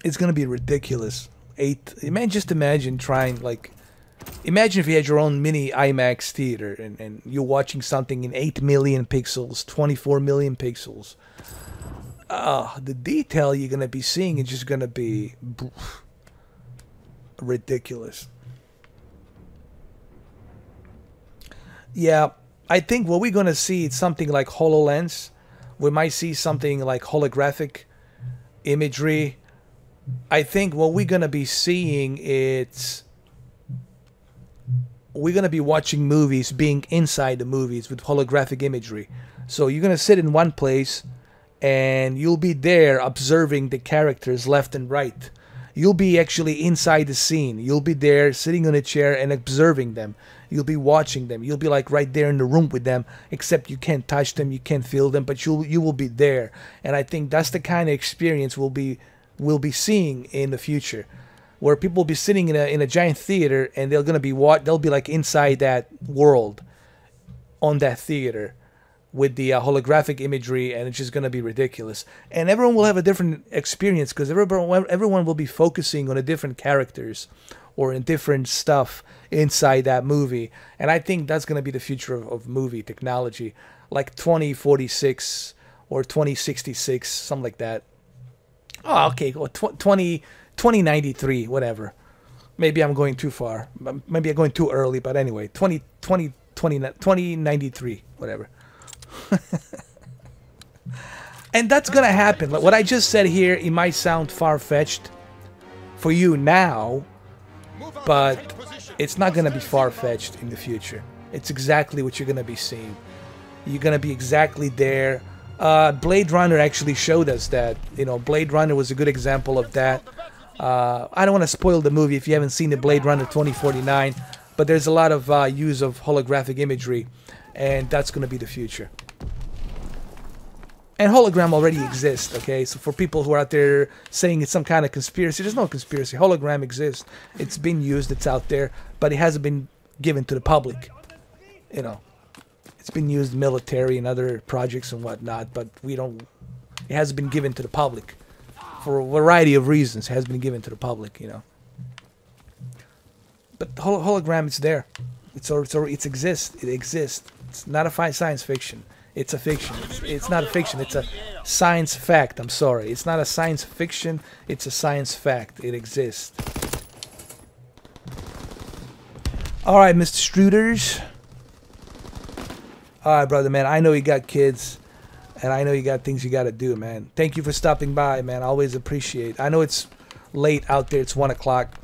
It's gonna be ridiculous. Man, just imagine trying, like, imagine if you had your own mini IMAX theater and you're watching something in 8 million pixels, 24 million pixels. The detail you're gonna be seeing is just gonna be ridiculous. Yeah, I think what we're gonna see is something like HoloLens. We might see something like holographic imagery. I think what we're gonna be seeing is we're gonna be watching movies being inside the movies with holographic imagery. So you're gonna sit in one place and you'll be there observing the characters left and right. You'll be actually inside the scene. You'll be there sitting on a chair and observing them. You'll be watching them. You'll be like right there in the room with them, except you can't touch them, you can't feel them, but you will be there. And I think that's the kind of experience we'll be seeing in the future, where people will be sitting in a giant theater and they'll be like inside that world on that theater with the holographic imagery, and it's just gonna be ridiculous. And everyone will have a different experience because everyone will be focusing on a different characters or in different stuff inside that movie. And I think that's gonna be the future of movie technology, like 2046 or 2066, something like that. Oh, okay, 2093, whatever. Maybe I'm going too far. Maybe I'm going too early, but anyway, 2093, whatever. And that's gonna happen. Like what I just said here, it might sound far-fetched for you now, but it's not gonna be far-fetched in the future. It's exactly what you're gonna be seeing. You're gonna be exactly there. Blade Runner actually showed us that. You know, Blade Runner was a good example of that. I don't want to spoil the movie if you haven't seen the Blade Runner 2049, but there's a lot of use of holographic imagery, and that's going to be the future. And hologram already exists, okay? So for people who are out there saying it's some kind of conspiracy, there's no conspiracy. Hologram exists. It's been used, it's out there, but it hasn't been given to the public. You know, It's been used military and other projects and whatnot, but we don't. It hasn't been given to the public for a variety of reasons. It has been given to the public, you know. But the hologram is there. It exists. It exists. It's not a science fiction. It's a fiction. It's not a fiction. It's a science fact. I'm sorry. It's not a science fiction. It's a science fact. It exists. All right, Mr. Struders. All right, brother, man. I know you got kids, and I know you got things you got to do, man. Thank you for stopping by, man. I always appreciate. I know it's late out there. It's 1 o'clock.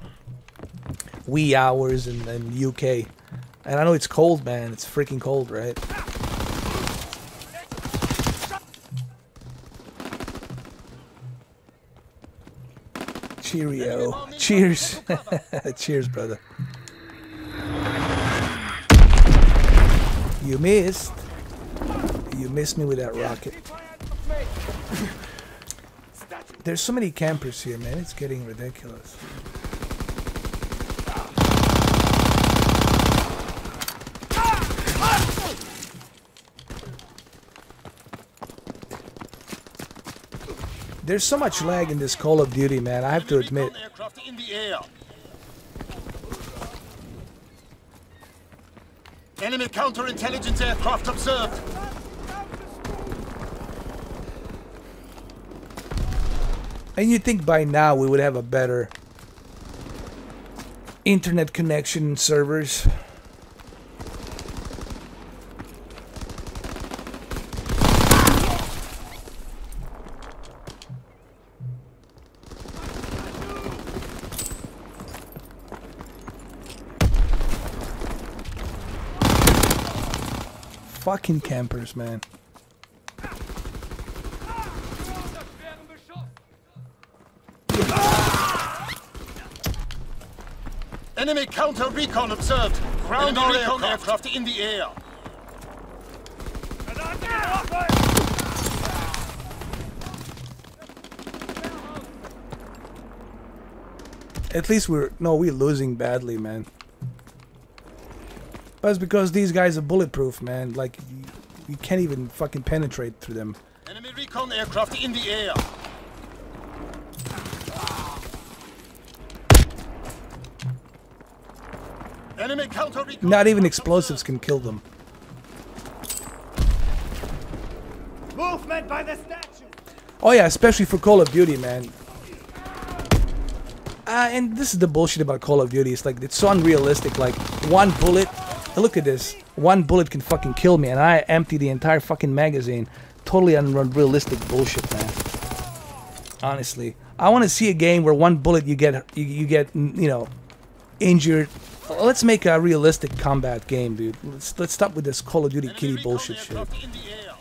Wee hours in UK. And I know it's cold, man. It's freaking cold, right? Cheerio. Cheers. Cheers, brother. You missed. You missed me with that rocket. There's so many campers here, man. It's getting ridiculous. There's so much lag in this Call of Duty, man. I have to admit. Enemy counterintelligence aircraft observed. And you'd think by now we would have a better internet connection and servers. Fucking campers, man. Enemy counter recon observed. Ground recon aircraft in the air. At least we're losing badly, man. But it's because these guys are bulletproof, man. Like, you can't even fucking penetrate through them. Enemy recon aircraft in the air. Enemy counter recon. Not even explosives can kill them. Movement by the statue. Oh yeah, especially for Call of Duty, man. And this is the bullshit about Call of Duty. It's like, it's so unrealistic. Like, one bullet. Look at this. One bullet can fucking kill me, and I empty the entire fucking magazine. Totally unrealistic bullshit, man. Honestly, I want to see a game where one bullet you get, you know, injured. Let's make a realistic combat game, dude. Let's stop with this Call of Duty kitty bullshit shit.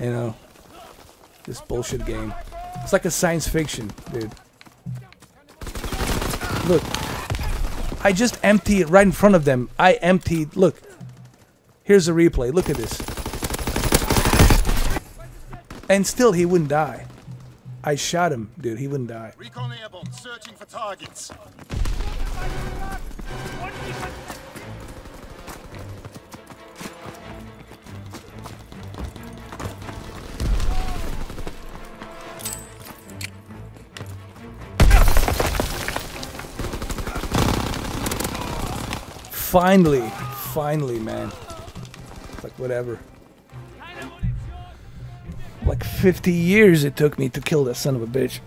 You know, this bullshit game. It's like a science fiction, dude. Look, I just emptied it right in front of them. I emptied. Look. Here's a replay. Look at this. And still, he wouldn't die. I shot him, dude. He wouldn't die. Recon airborne searching for targets. Finally, man. Like, whatever. Like 50 years it took me to kill that son of a bitch.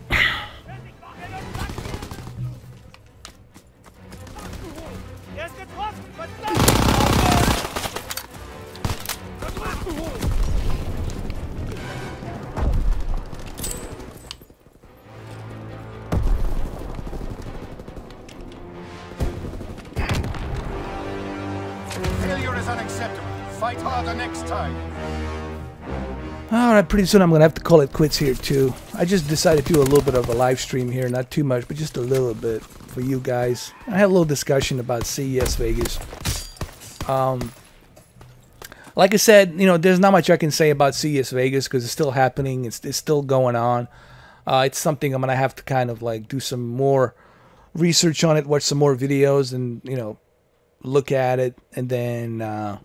Failure is unacceptable. Fight harder next time. Alright, pretty soon I'm going to have to call it quits here too. I just decided to do a little bit of a live stream here. Not too much, but just a little bit for you guys. I had a little discussion about CES Vegas. Like I said, you know, there's not much I can say about CES Vegas because it's still happening. It's still going on. It's something I'm going to have to kind of like do some more research on it, watch some more videos and, you know, look at it and then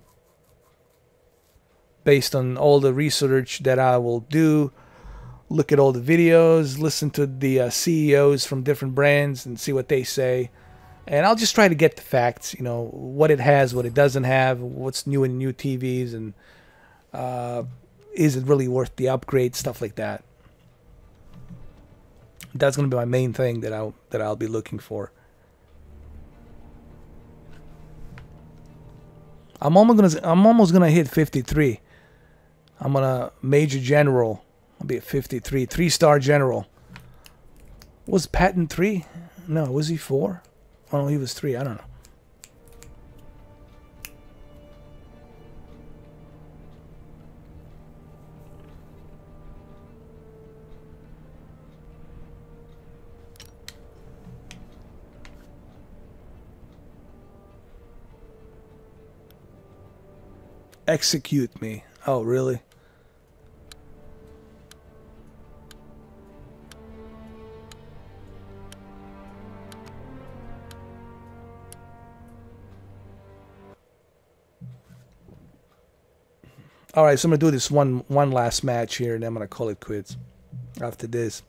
based on all the research that I will do, look at all the videos, listen to the CEOs from different brands and see what they say. And I'll just try to get the facts, you know, what it has, what it doesn't have, what's new in new TVs, and is it really worth the upgrade, stuff like that. That's going to be my main thing that I'll be looking for. I'm almost gonna hit 53. I'm gonna Major General. I'll be at 53, 3-star General. Was Patton 3? No, was he 4? Oh, no, he was 3. I don't know. Execute me. Oh, really? All right, so I'm gonna do this one last match here, and then I'm gonna call it quits. After this,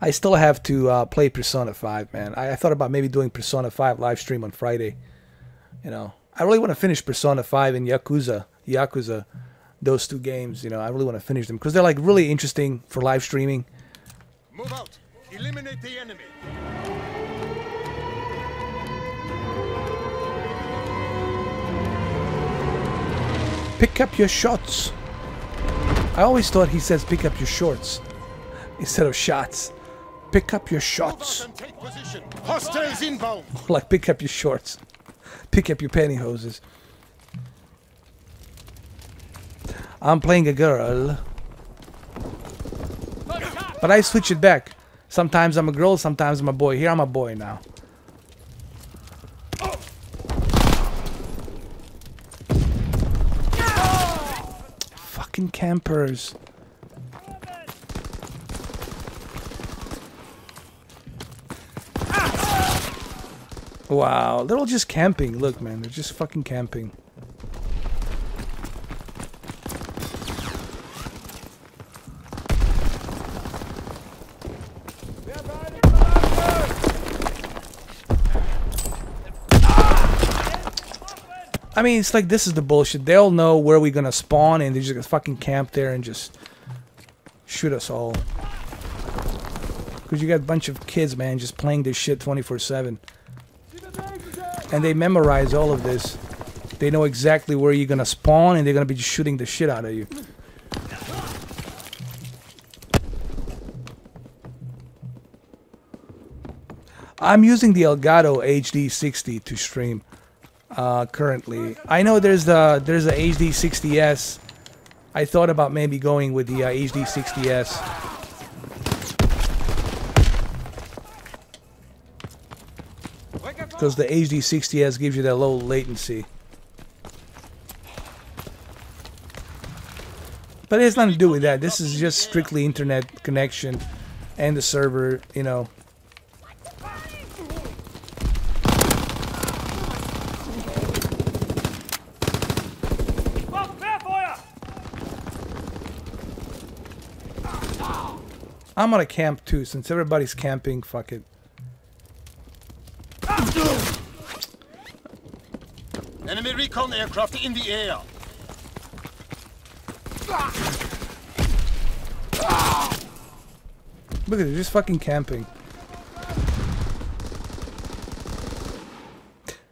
I still have to play Persona 5, man. I thought about maybe doing Persona 5 live stream on Friday. You know, I really want to finish Persona 5 and Yakuza, those two games. You know, I really want to finish them because they're like really interesting for live streaming. Move out. Eliminate the enemy. Pick up your shots. I always thought he says pick up your shorts instead of shots. Pick up your shots. Move out and take position. Hostiles inbound. Like pick up your shorts. Pick up your pantyhoses. I'm playing a girl. But I switch it back. Sometimes I'm a girl, sometimes I'm a boy. Here I'm a boy now. Fucking campers. Wow, they're all just camping. Look, man, they're just fucking camping. I mean, it's like this is the bullshit. They all know where we're gonna spawn, and they're just gonna fucking camp there and just shoot us all. Because you got a bunch of kids, man, just playing this shit 24/7. And they memorize all of this. They know exactly where you're gonna spawn, and they're gonna be just shooting the shit out of you. I'm using the Elgato HD60 to stream currently. I know there's a HD60S. I thought about maybe going with the HD60S. Because the HD60S gives you that low latency. But it has nothing to do with that. This is just strictly internet connection and the server, you know. I'm gonna camp too, since everybody's camping. Fuck it. Enemy recon aircraft in the air. Look at it, just fucking camping.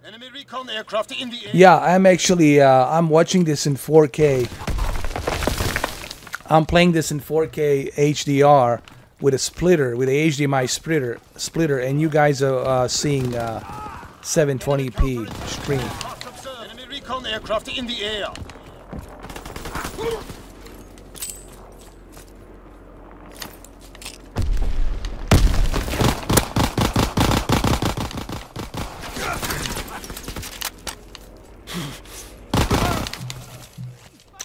Enemy recon aircraft in the air. Yeah, I'm actually I'm watching this in 4K. I'm playing this in 4K HDR with a splitter, with a HDMI splitter, and you guys are seeing 720p stream. Enemy recon aircraft in the air.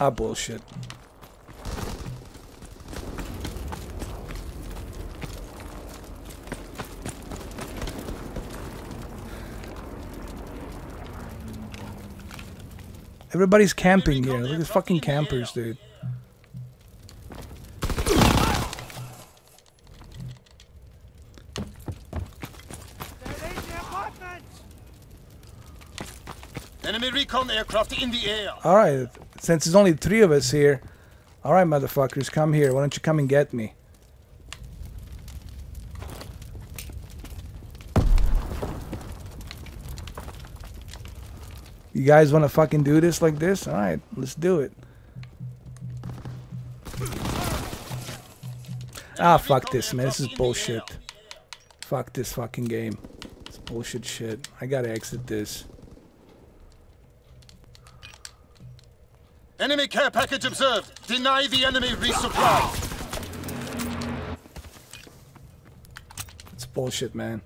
Ah, bullshit. Everybody's camping here. Look at these fucking campers, dude. Enemy recon aircraft in the air. Alright, since there's only 3 of us here. Alright, motherfuckers, come here. Why don't you come and get me? You guys want to fucking do this like this? Alright, let's do it. Ah, fuck this, man. This is bullshit. Fuck this fucking game. It's bullshit shit. I gotta exit this. Enemy care package observed. Deny the enemy resupply. It's bullshit, man.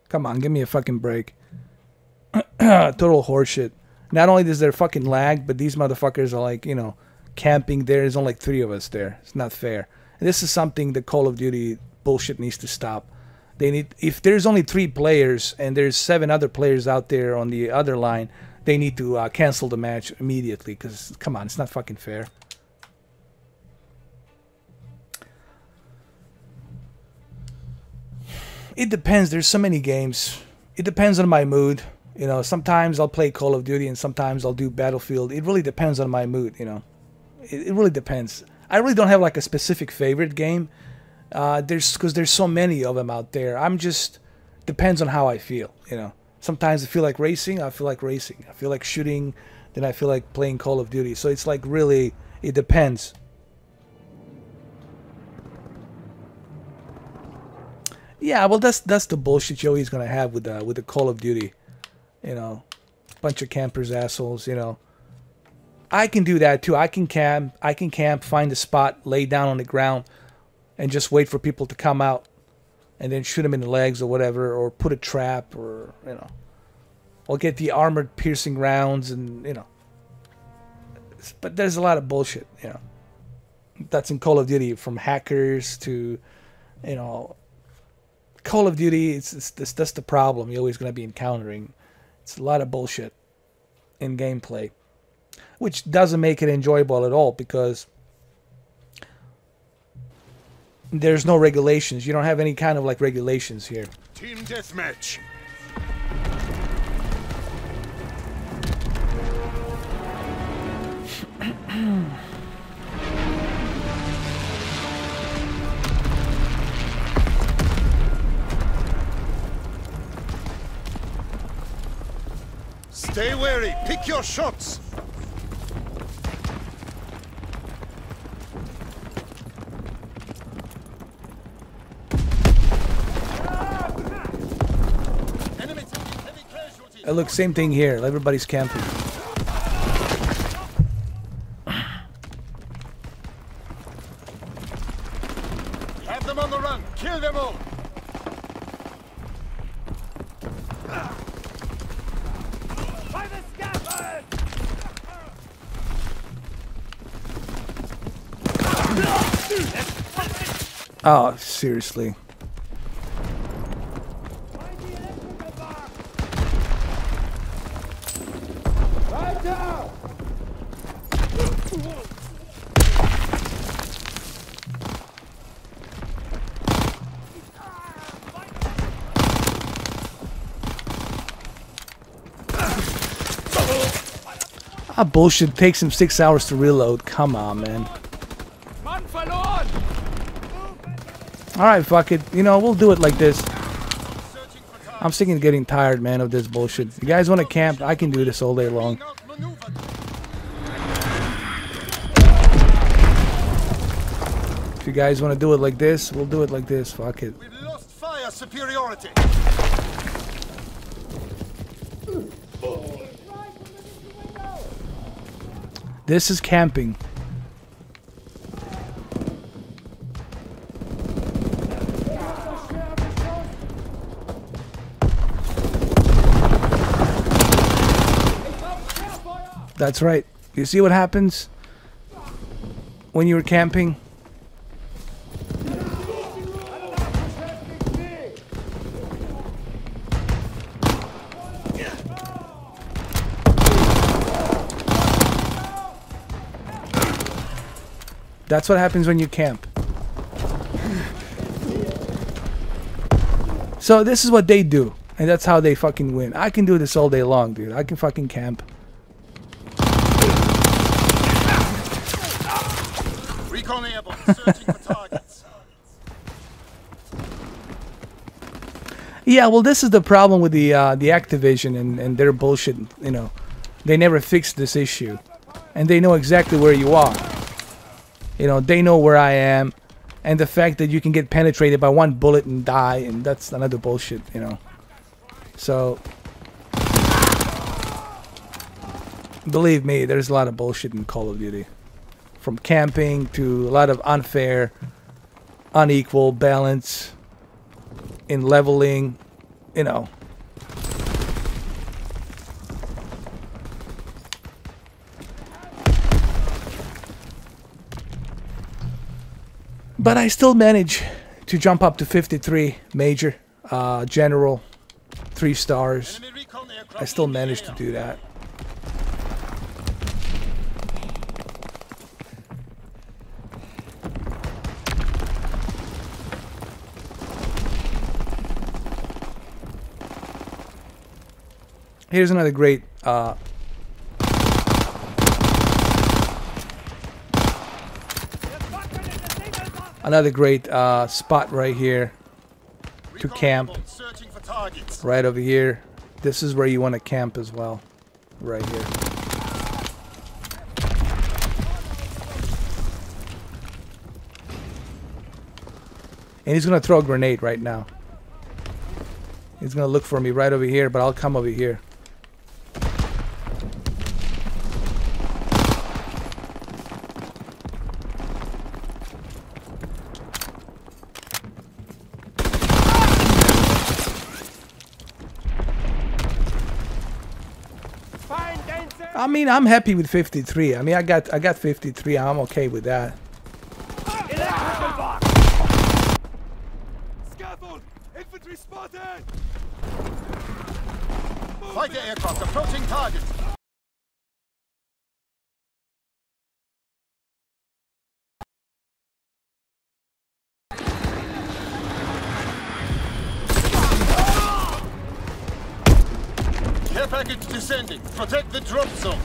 Come on, give me a fucking break. Total horseshit. Not only is there fucking lag, but these motherfuckers are like, you know, camping there. There's only like 3 of us there. It's not fair. And this is something the Call of Duty bullshit needs to stop. They need, if there's only 3 players and there's 7 other players out there on the other line, they need to cancel the match immediately. Because, come on, it's not fucking fair. It depends. There's so many games. It depends on my mood. You know, sometimes I'll play Call of Duty and sometimes I'll do Battlefield. It really depends on my mood, you know. It really depends. I really don't have like a specific favorite game. Because there's so many of them out there. I'm just, depends on how I feel, you know. Sometimes I feel like racing, I feel like racing. I feel like shooting, then I feel like playing Call of Duty. So it's like really, it depends. Yeah, well, that's the bullshit you're always gonna have with the Call of Duty, you know, bunch of campers, assholes, you know. I can do that too. I can camp, find a spot, lay down on the ground, and just wait for people to come out, and then shoot them in the legs or whatever, or put a trap, or you know, or get the armored piercing rounds, and you know. But there's a lot of bullshit, you know. That's in Call of Duty, from hackers to, you know. Call of Duty, that's the problem you're always going to be encountering. It's a lot of bullshit in gameplay, which doesn't make it enjoyable at all because there's no regulations. You don't have any kind of like regulations here. Team deathmatch. Stay wary. Pick your shots. Look, same thing here. Everybody's camping. Have them on the run. Kill them all. By the scaffold! Oh, seriously. Ah, bullshit. It takes him 6 hours to reload. Come on, man. Alright, fuck it. You know, we'll do it like this. I'm sick of getting tired, man, of this bullshit. You guys want to camp? I can do this all day long. If you guys want to do it like this, we'll do it like this. Fuck it. We've lost fire superiority. This is camping. That's right. You see what happens when you're camping? That's what happens when you camp. So this is what they do, and that's how they fucking win. I can do this all day long, dude. I can fucking camp. Recon airborne, searching for targets. Yeah, well, this is the problem with the Activision and their bullshit. You know, they never fixed this issue, and they know exactly where you are. You know, they know where I am, and the fact that you can get penetrated by one bullet and die, and that's another bullshit. You know, so believe me, there's a lot of bullshit in Call of Duty, from camping to a lot of unfair, unequal balance in leveling, you know. But I still manage to jump up to 53 major, general, 3 stars. Enemy recon aircraft I still in the manage to air. do that. Here's another great spot right here to Recon camp. airborne, searching for targets. Right over here. This is where you want to camp as well. Right here. And he's gonna throw a grenade right now. He's gonna look for me right over here, but I'll come over here. I mean, I'm happy with 53. I mean, I got 53. I'm okay with that. Scaffold! Infantry spotted! Fighter aircraft approaching target. Care package descending. Protect the drop zone.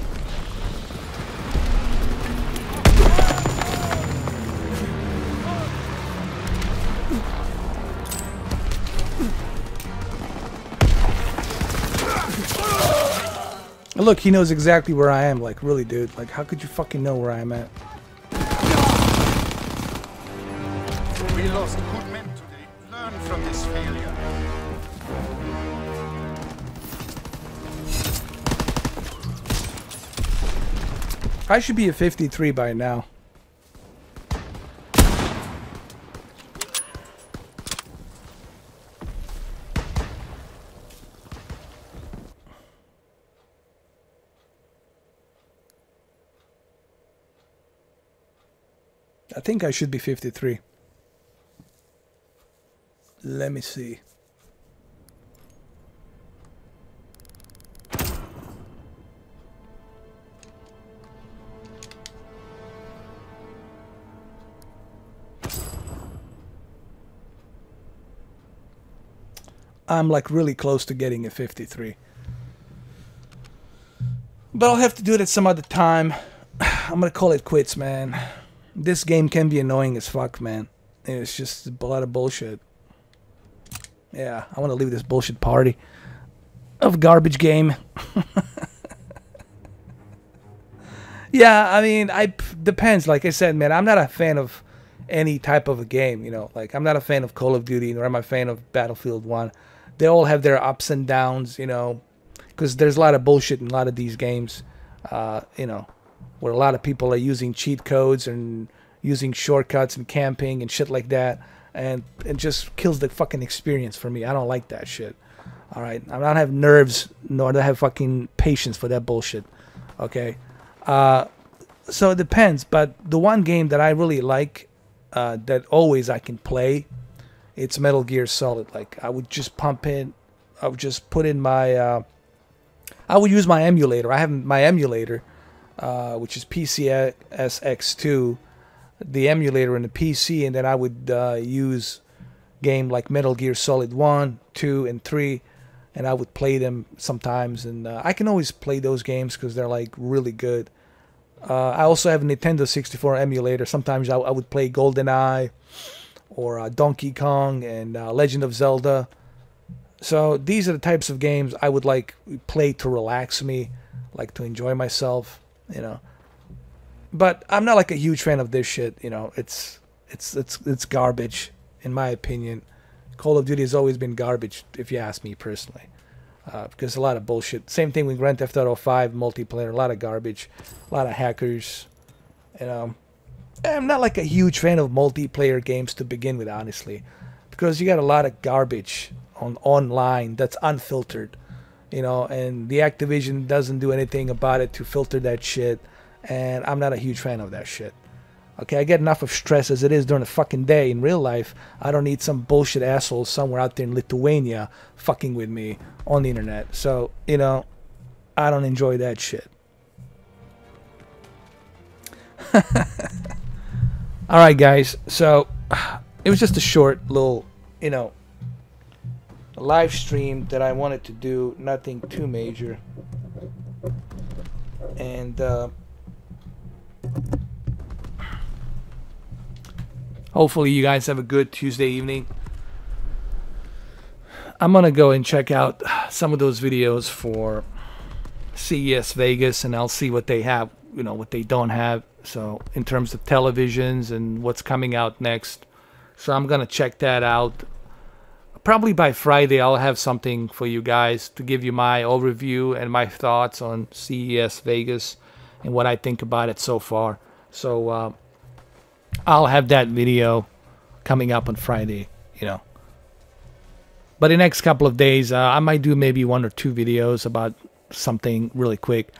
And look, he knows exactly where I am. Like, really, dude. Like, how could you fucking know where I'm at? We lost good men today. Learn from this failure. I should be at 53 by now. I think I should be 53. Let me see. I'm like really close to getting a 53. But I'll have to do it at some other time. I'm gonna call it quits, man. This game can be annoying as fuck, man. It's just a lot of bullshit. Yeah, I want to leave this bullshit party of garbage game. Yeah, I mean, depends. Like I said, man, I'm not a fan of any type of a game, you know. Like, I'm not a fan of Call of Duty, nor am I a fan of Battlefield 1. They all have their ups and downs, you know, because there's a lot of bullshit in a lot of these games, you know, where a lot of people are using cheat codes and using shortcuts and camping and shit like that, and it just kills the fucking experience for me. I don't like that shit. All right, I don't have nerves, nor do I have fucking patience for that bullshit. Okay, so it depends. But the one game that I really like, that always I can play, it's Metal Gear Solid. Like, I would just pump in, I would just put in my, I would use my emulator. I have my emulator, which is PCSX2, the emulator in the PC, and then I would use game like Metal Gear Solid 1, 2, and 3, and I would play them sometimes. And I can always play those games because they're like really good. I also have a Nintendo 64 emulator. Sometimes I would play GoldenEye or Donkey Kong and Legend of Zelda. So these are the types of games I would like play to relax me, like to enjoy myself, you know. But I'm not like a huge fan of this shit, you know. It's garbage in my opinion. Call of Duty has always been garbage, if you ask me personally, because a lot of bullshit. Same thing with Grand Theft Auto 5 multiplayer, a lot of garbage, a lot of hackers, you know. I'm not like a huge fan of multiplayer games to begin with, honestly, because you got a lot of garbage online that's unfiltered, you know, and the Activision doesn't do anything about it to filter that shit, and I'm not a huge fan of that shit. Okay, I get enough of stress as it is during the fucking day in real life. I don't need some bullshit asshole somewhere out there in Lithuania fucking with me on the internet. So, you know, I don't enjoy that shit. Alright guys, so it was just a short little, you know, live stream that I wanted to do, nothing too major. And hopefully you guys have a good Tuesday evening. I'm gonna go and check out some of those videos for CES Vegas, and I'll see what they have, you know, what they don't have. So in terms of televisions and what's coming out next, so I'm gonna check that out. Probably by Friday I'll have something for you guys to give you my overview and my thoughts on CES Vegas and what I think about it so far. So I'll have that video coming up on Friday, you know. But the next couple of days I might do maybe 1 or 2 videos about something really quick.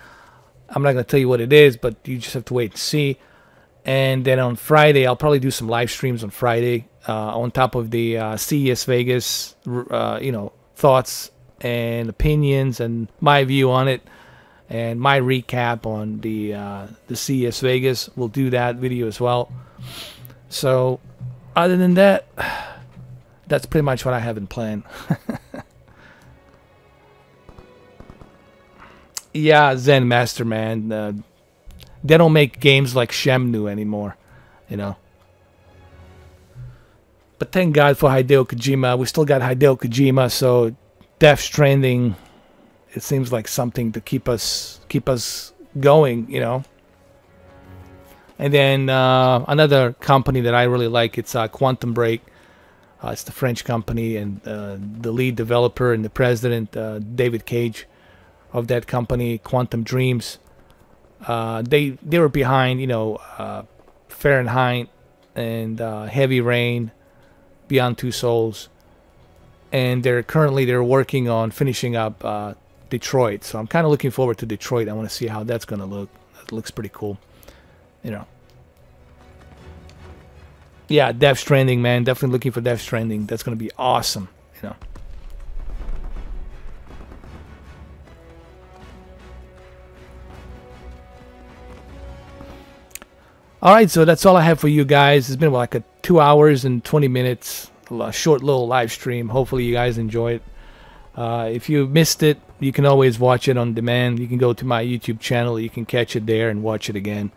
I'm not going to tell you what it is, but you just have to wait and see. And then on Friday, I'll probably do some live streams on Friday on top of the CES Vegas, you know, thoughts and opinions and my view on it and my recap on the CES Vegas. We'll do that video as well. So other than that, that's pretty much what I have in plan. Yeah, Zen Master, man. They don't make games like Shenmue anymore, you know. But thank God for Hideo Kojima. We still got Hideo Kojima, so Death Stranding, it seems like something to keep us going, you know. And then another company that I really like, it's Quantum Break. It's the French company, and the lead developer and the president, David Cage, of that company, Quantum Dreams. They were behind, you know, Fahrenheit and Heavy Rain, Beyond Two Souls, and they're working on finishing up Detroit. So I'm kind of looking forward to Detroit. I want to see how that's gonna look. That looks pretty cool, you know. Yeah, Death Stranding, man. Definitely looking for Death Stranding. That's gonna be awesome, you know. Alright, so that's all I have for you guys. It's been like 2 hours and 20 minutes, a short little live stream. Hopefully you guys enjoy it. If you missed it, you can always watch it on demand. You can go to my YouTube channel. You can catch it there and watch it again.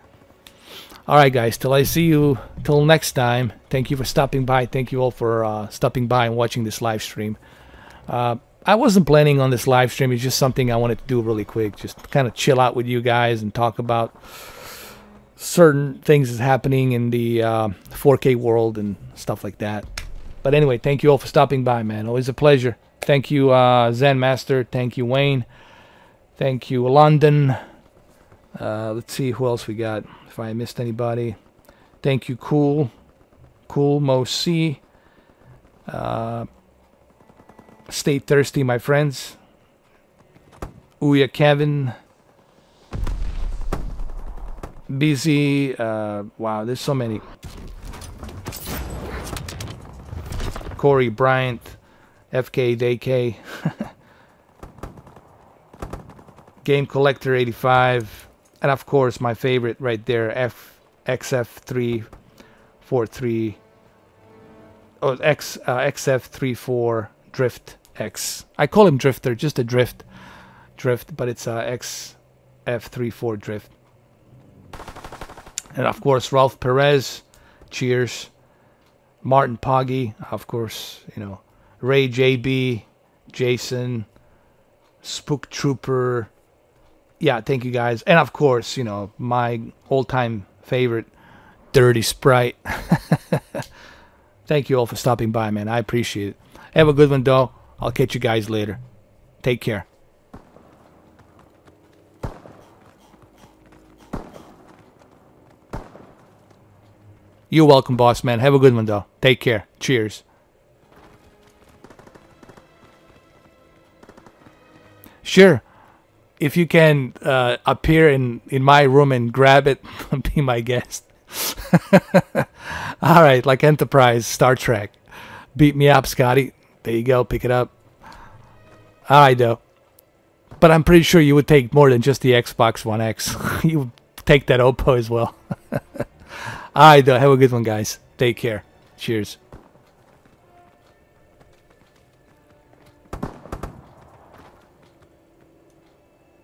Alright guys, till I see you, till next time. Thank you for stopping by. Thank you all for stopping by and watching this live stream. I wasn't planning on this live stream. It's just something I wanted to do really quick. Just kind of chill out with you guys and talk about certain things that's happening in the 4K world and stuff like that. But anyway, thank you all for stopping by, man. Always a pleasure. Thank you, Zen Master. Thank you, Wayne. Thank you, London. Let's see who else we got, if I missed anybody. Thank you, Cool Mo C. Stay thirsty, my friends. Ouya Kevin. Busy. Wow, there's so many. Corey Bryant. FK DK. Game Collector 85. And of course my favorite right there, XF3 43. Oh, XF34 Drift X. I call him Drifter, just a drift, but it's XF34 Drift. And of course, Ralph Perez, cheers. Martin Poggy, of course, you know, Ray JB, Jason, Spook Trooper. Yeah, thank you guys. And of course, you know, my all-time favorite, Dirty Sprite. Thank you all for stopping by, man. I appreciate it. Have a good one, though. I'll catch you guys later. Take care. You're welcome, boss man. Have a good one, though. Take care. Cheers. Sure. If you can appear in my room and grab it, be my guest. All right, like Enterprise, Star Trek. Beat me up, Scotty. There you go. Pick it up. All right, though. But I'm pretty sure you would take more than just the Xbox One X. You would take that Oppo as well. All right, though. Have a good one, guys. Take care. Cheers.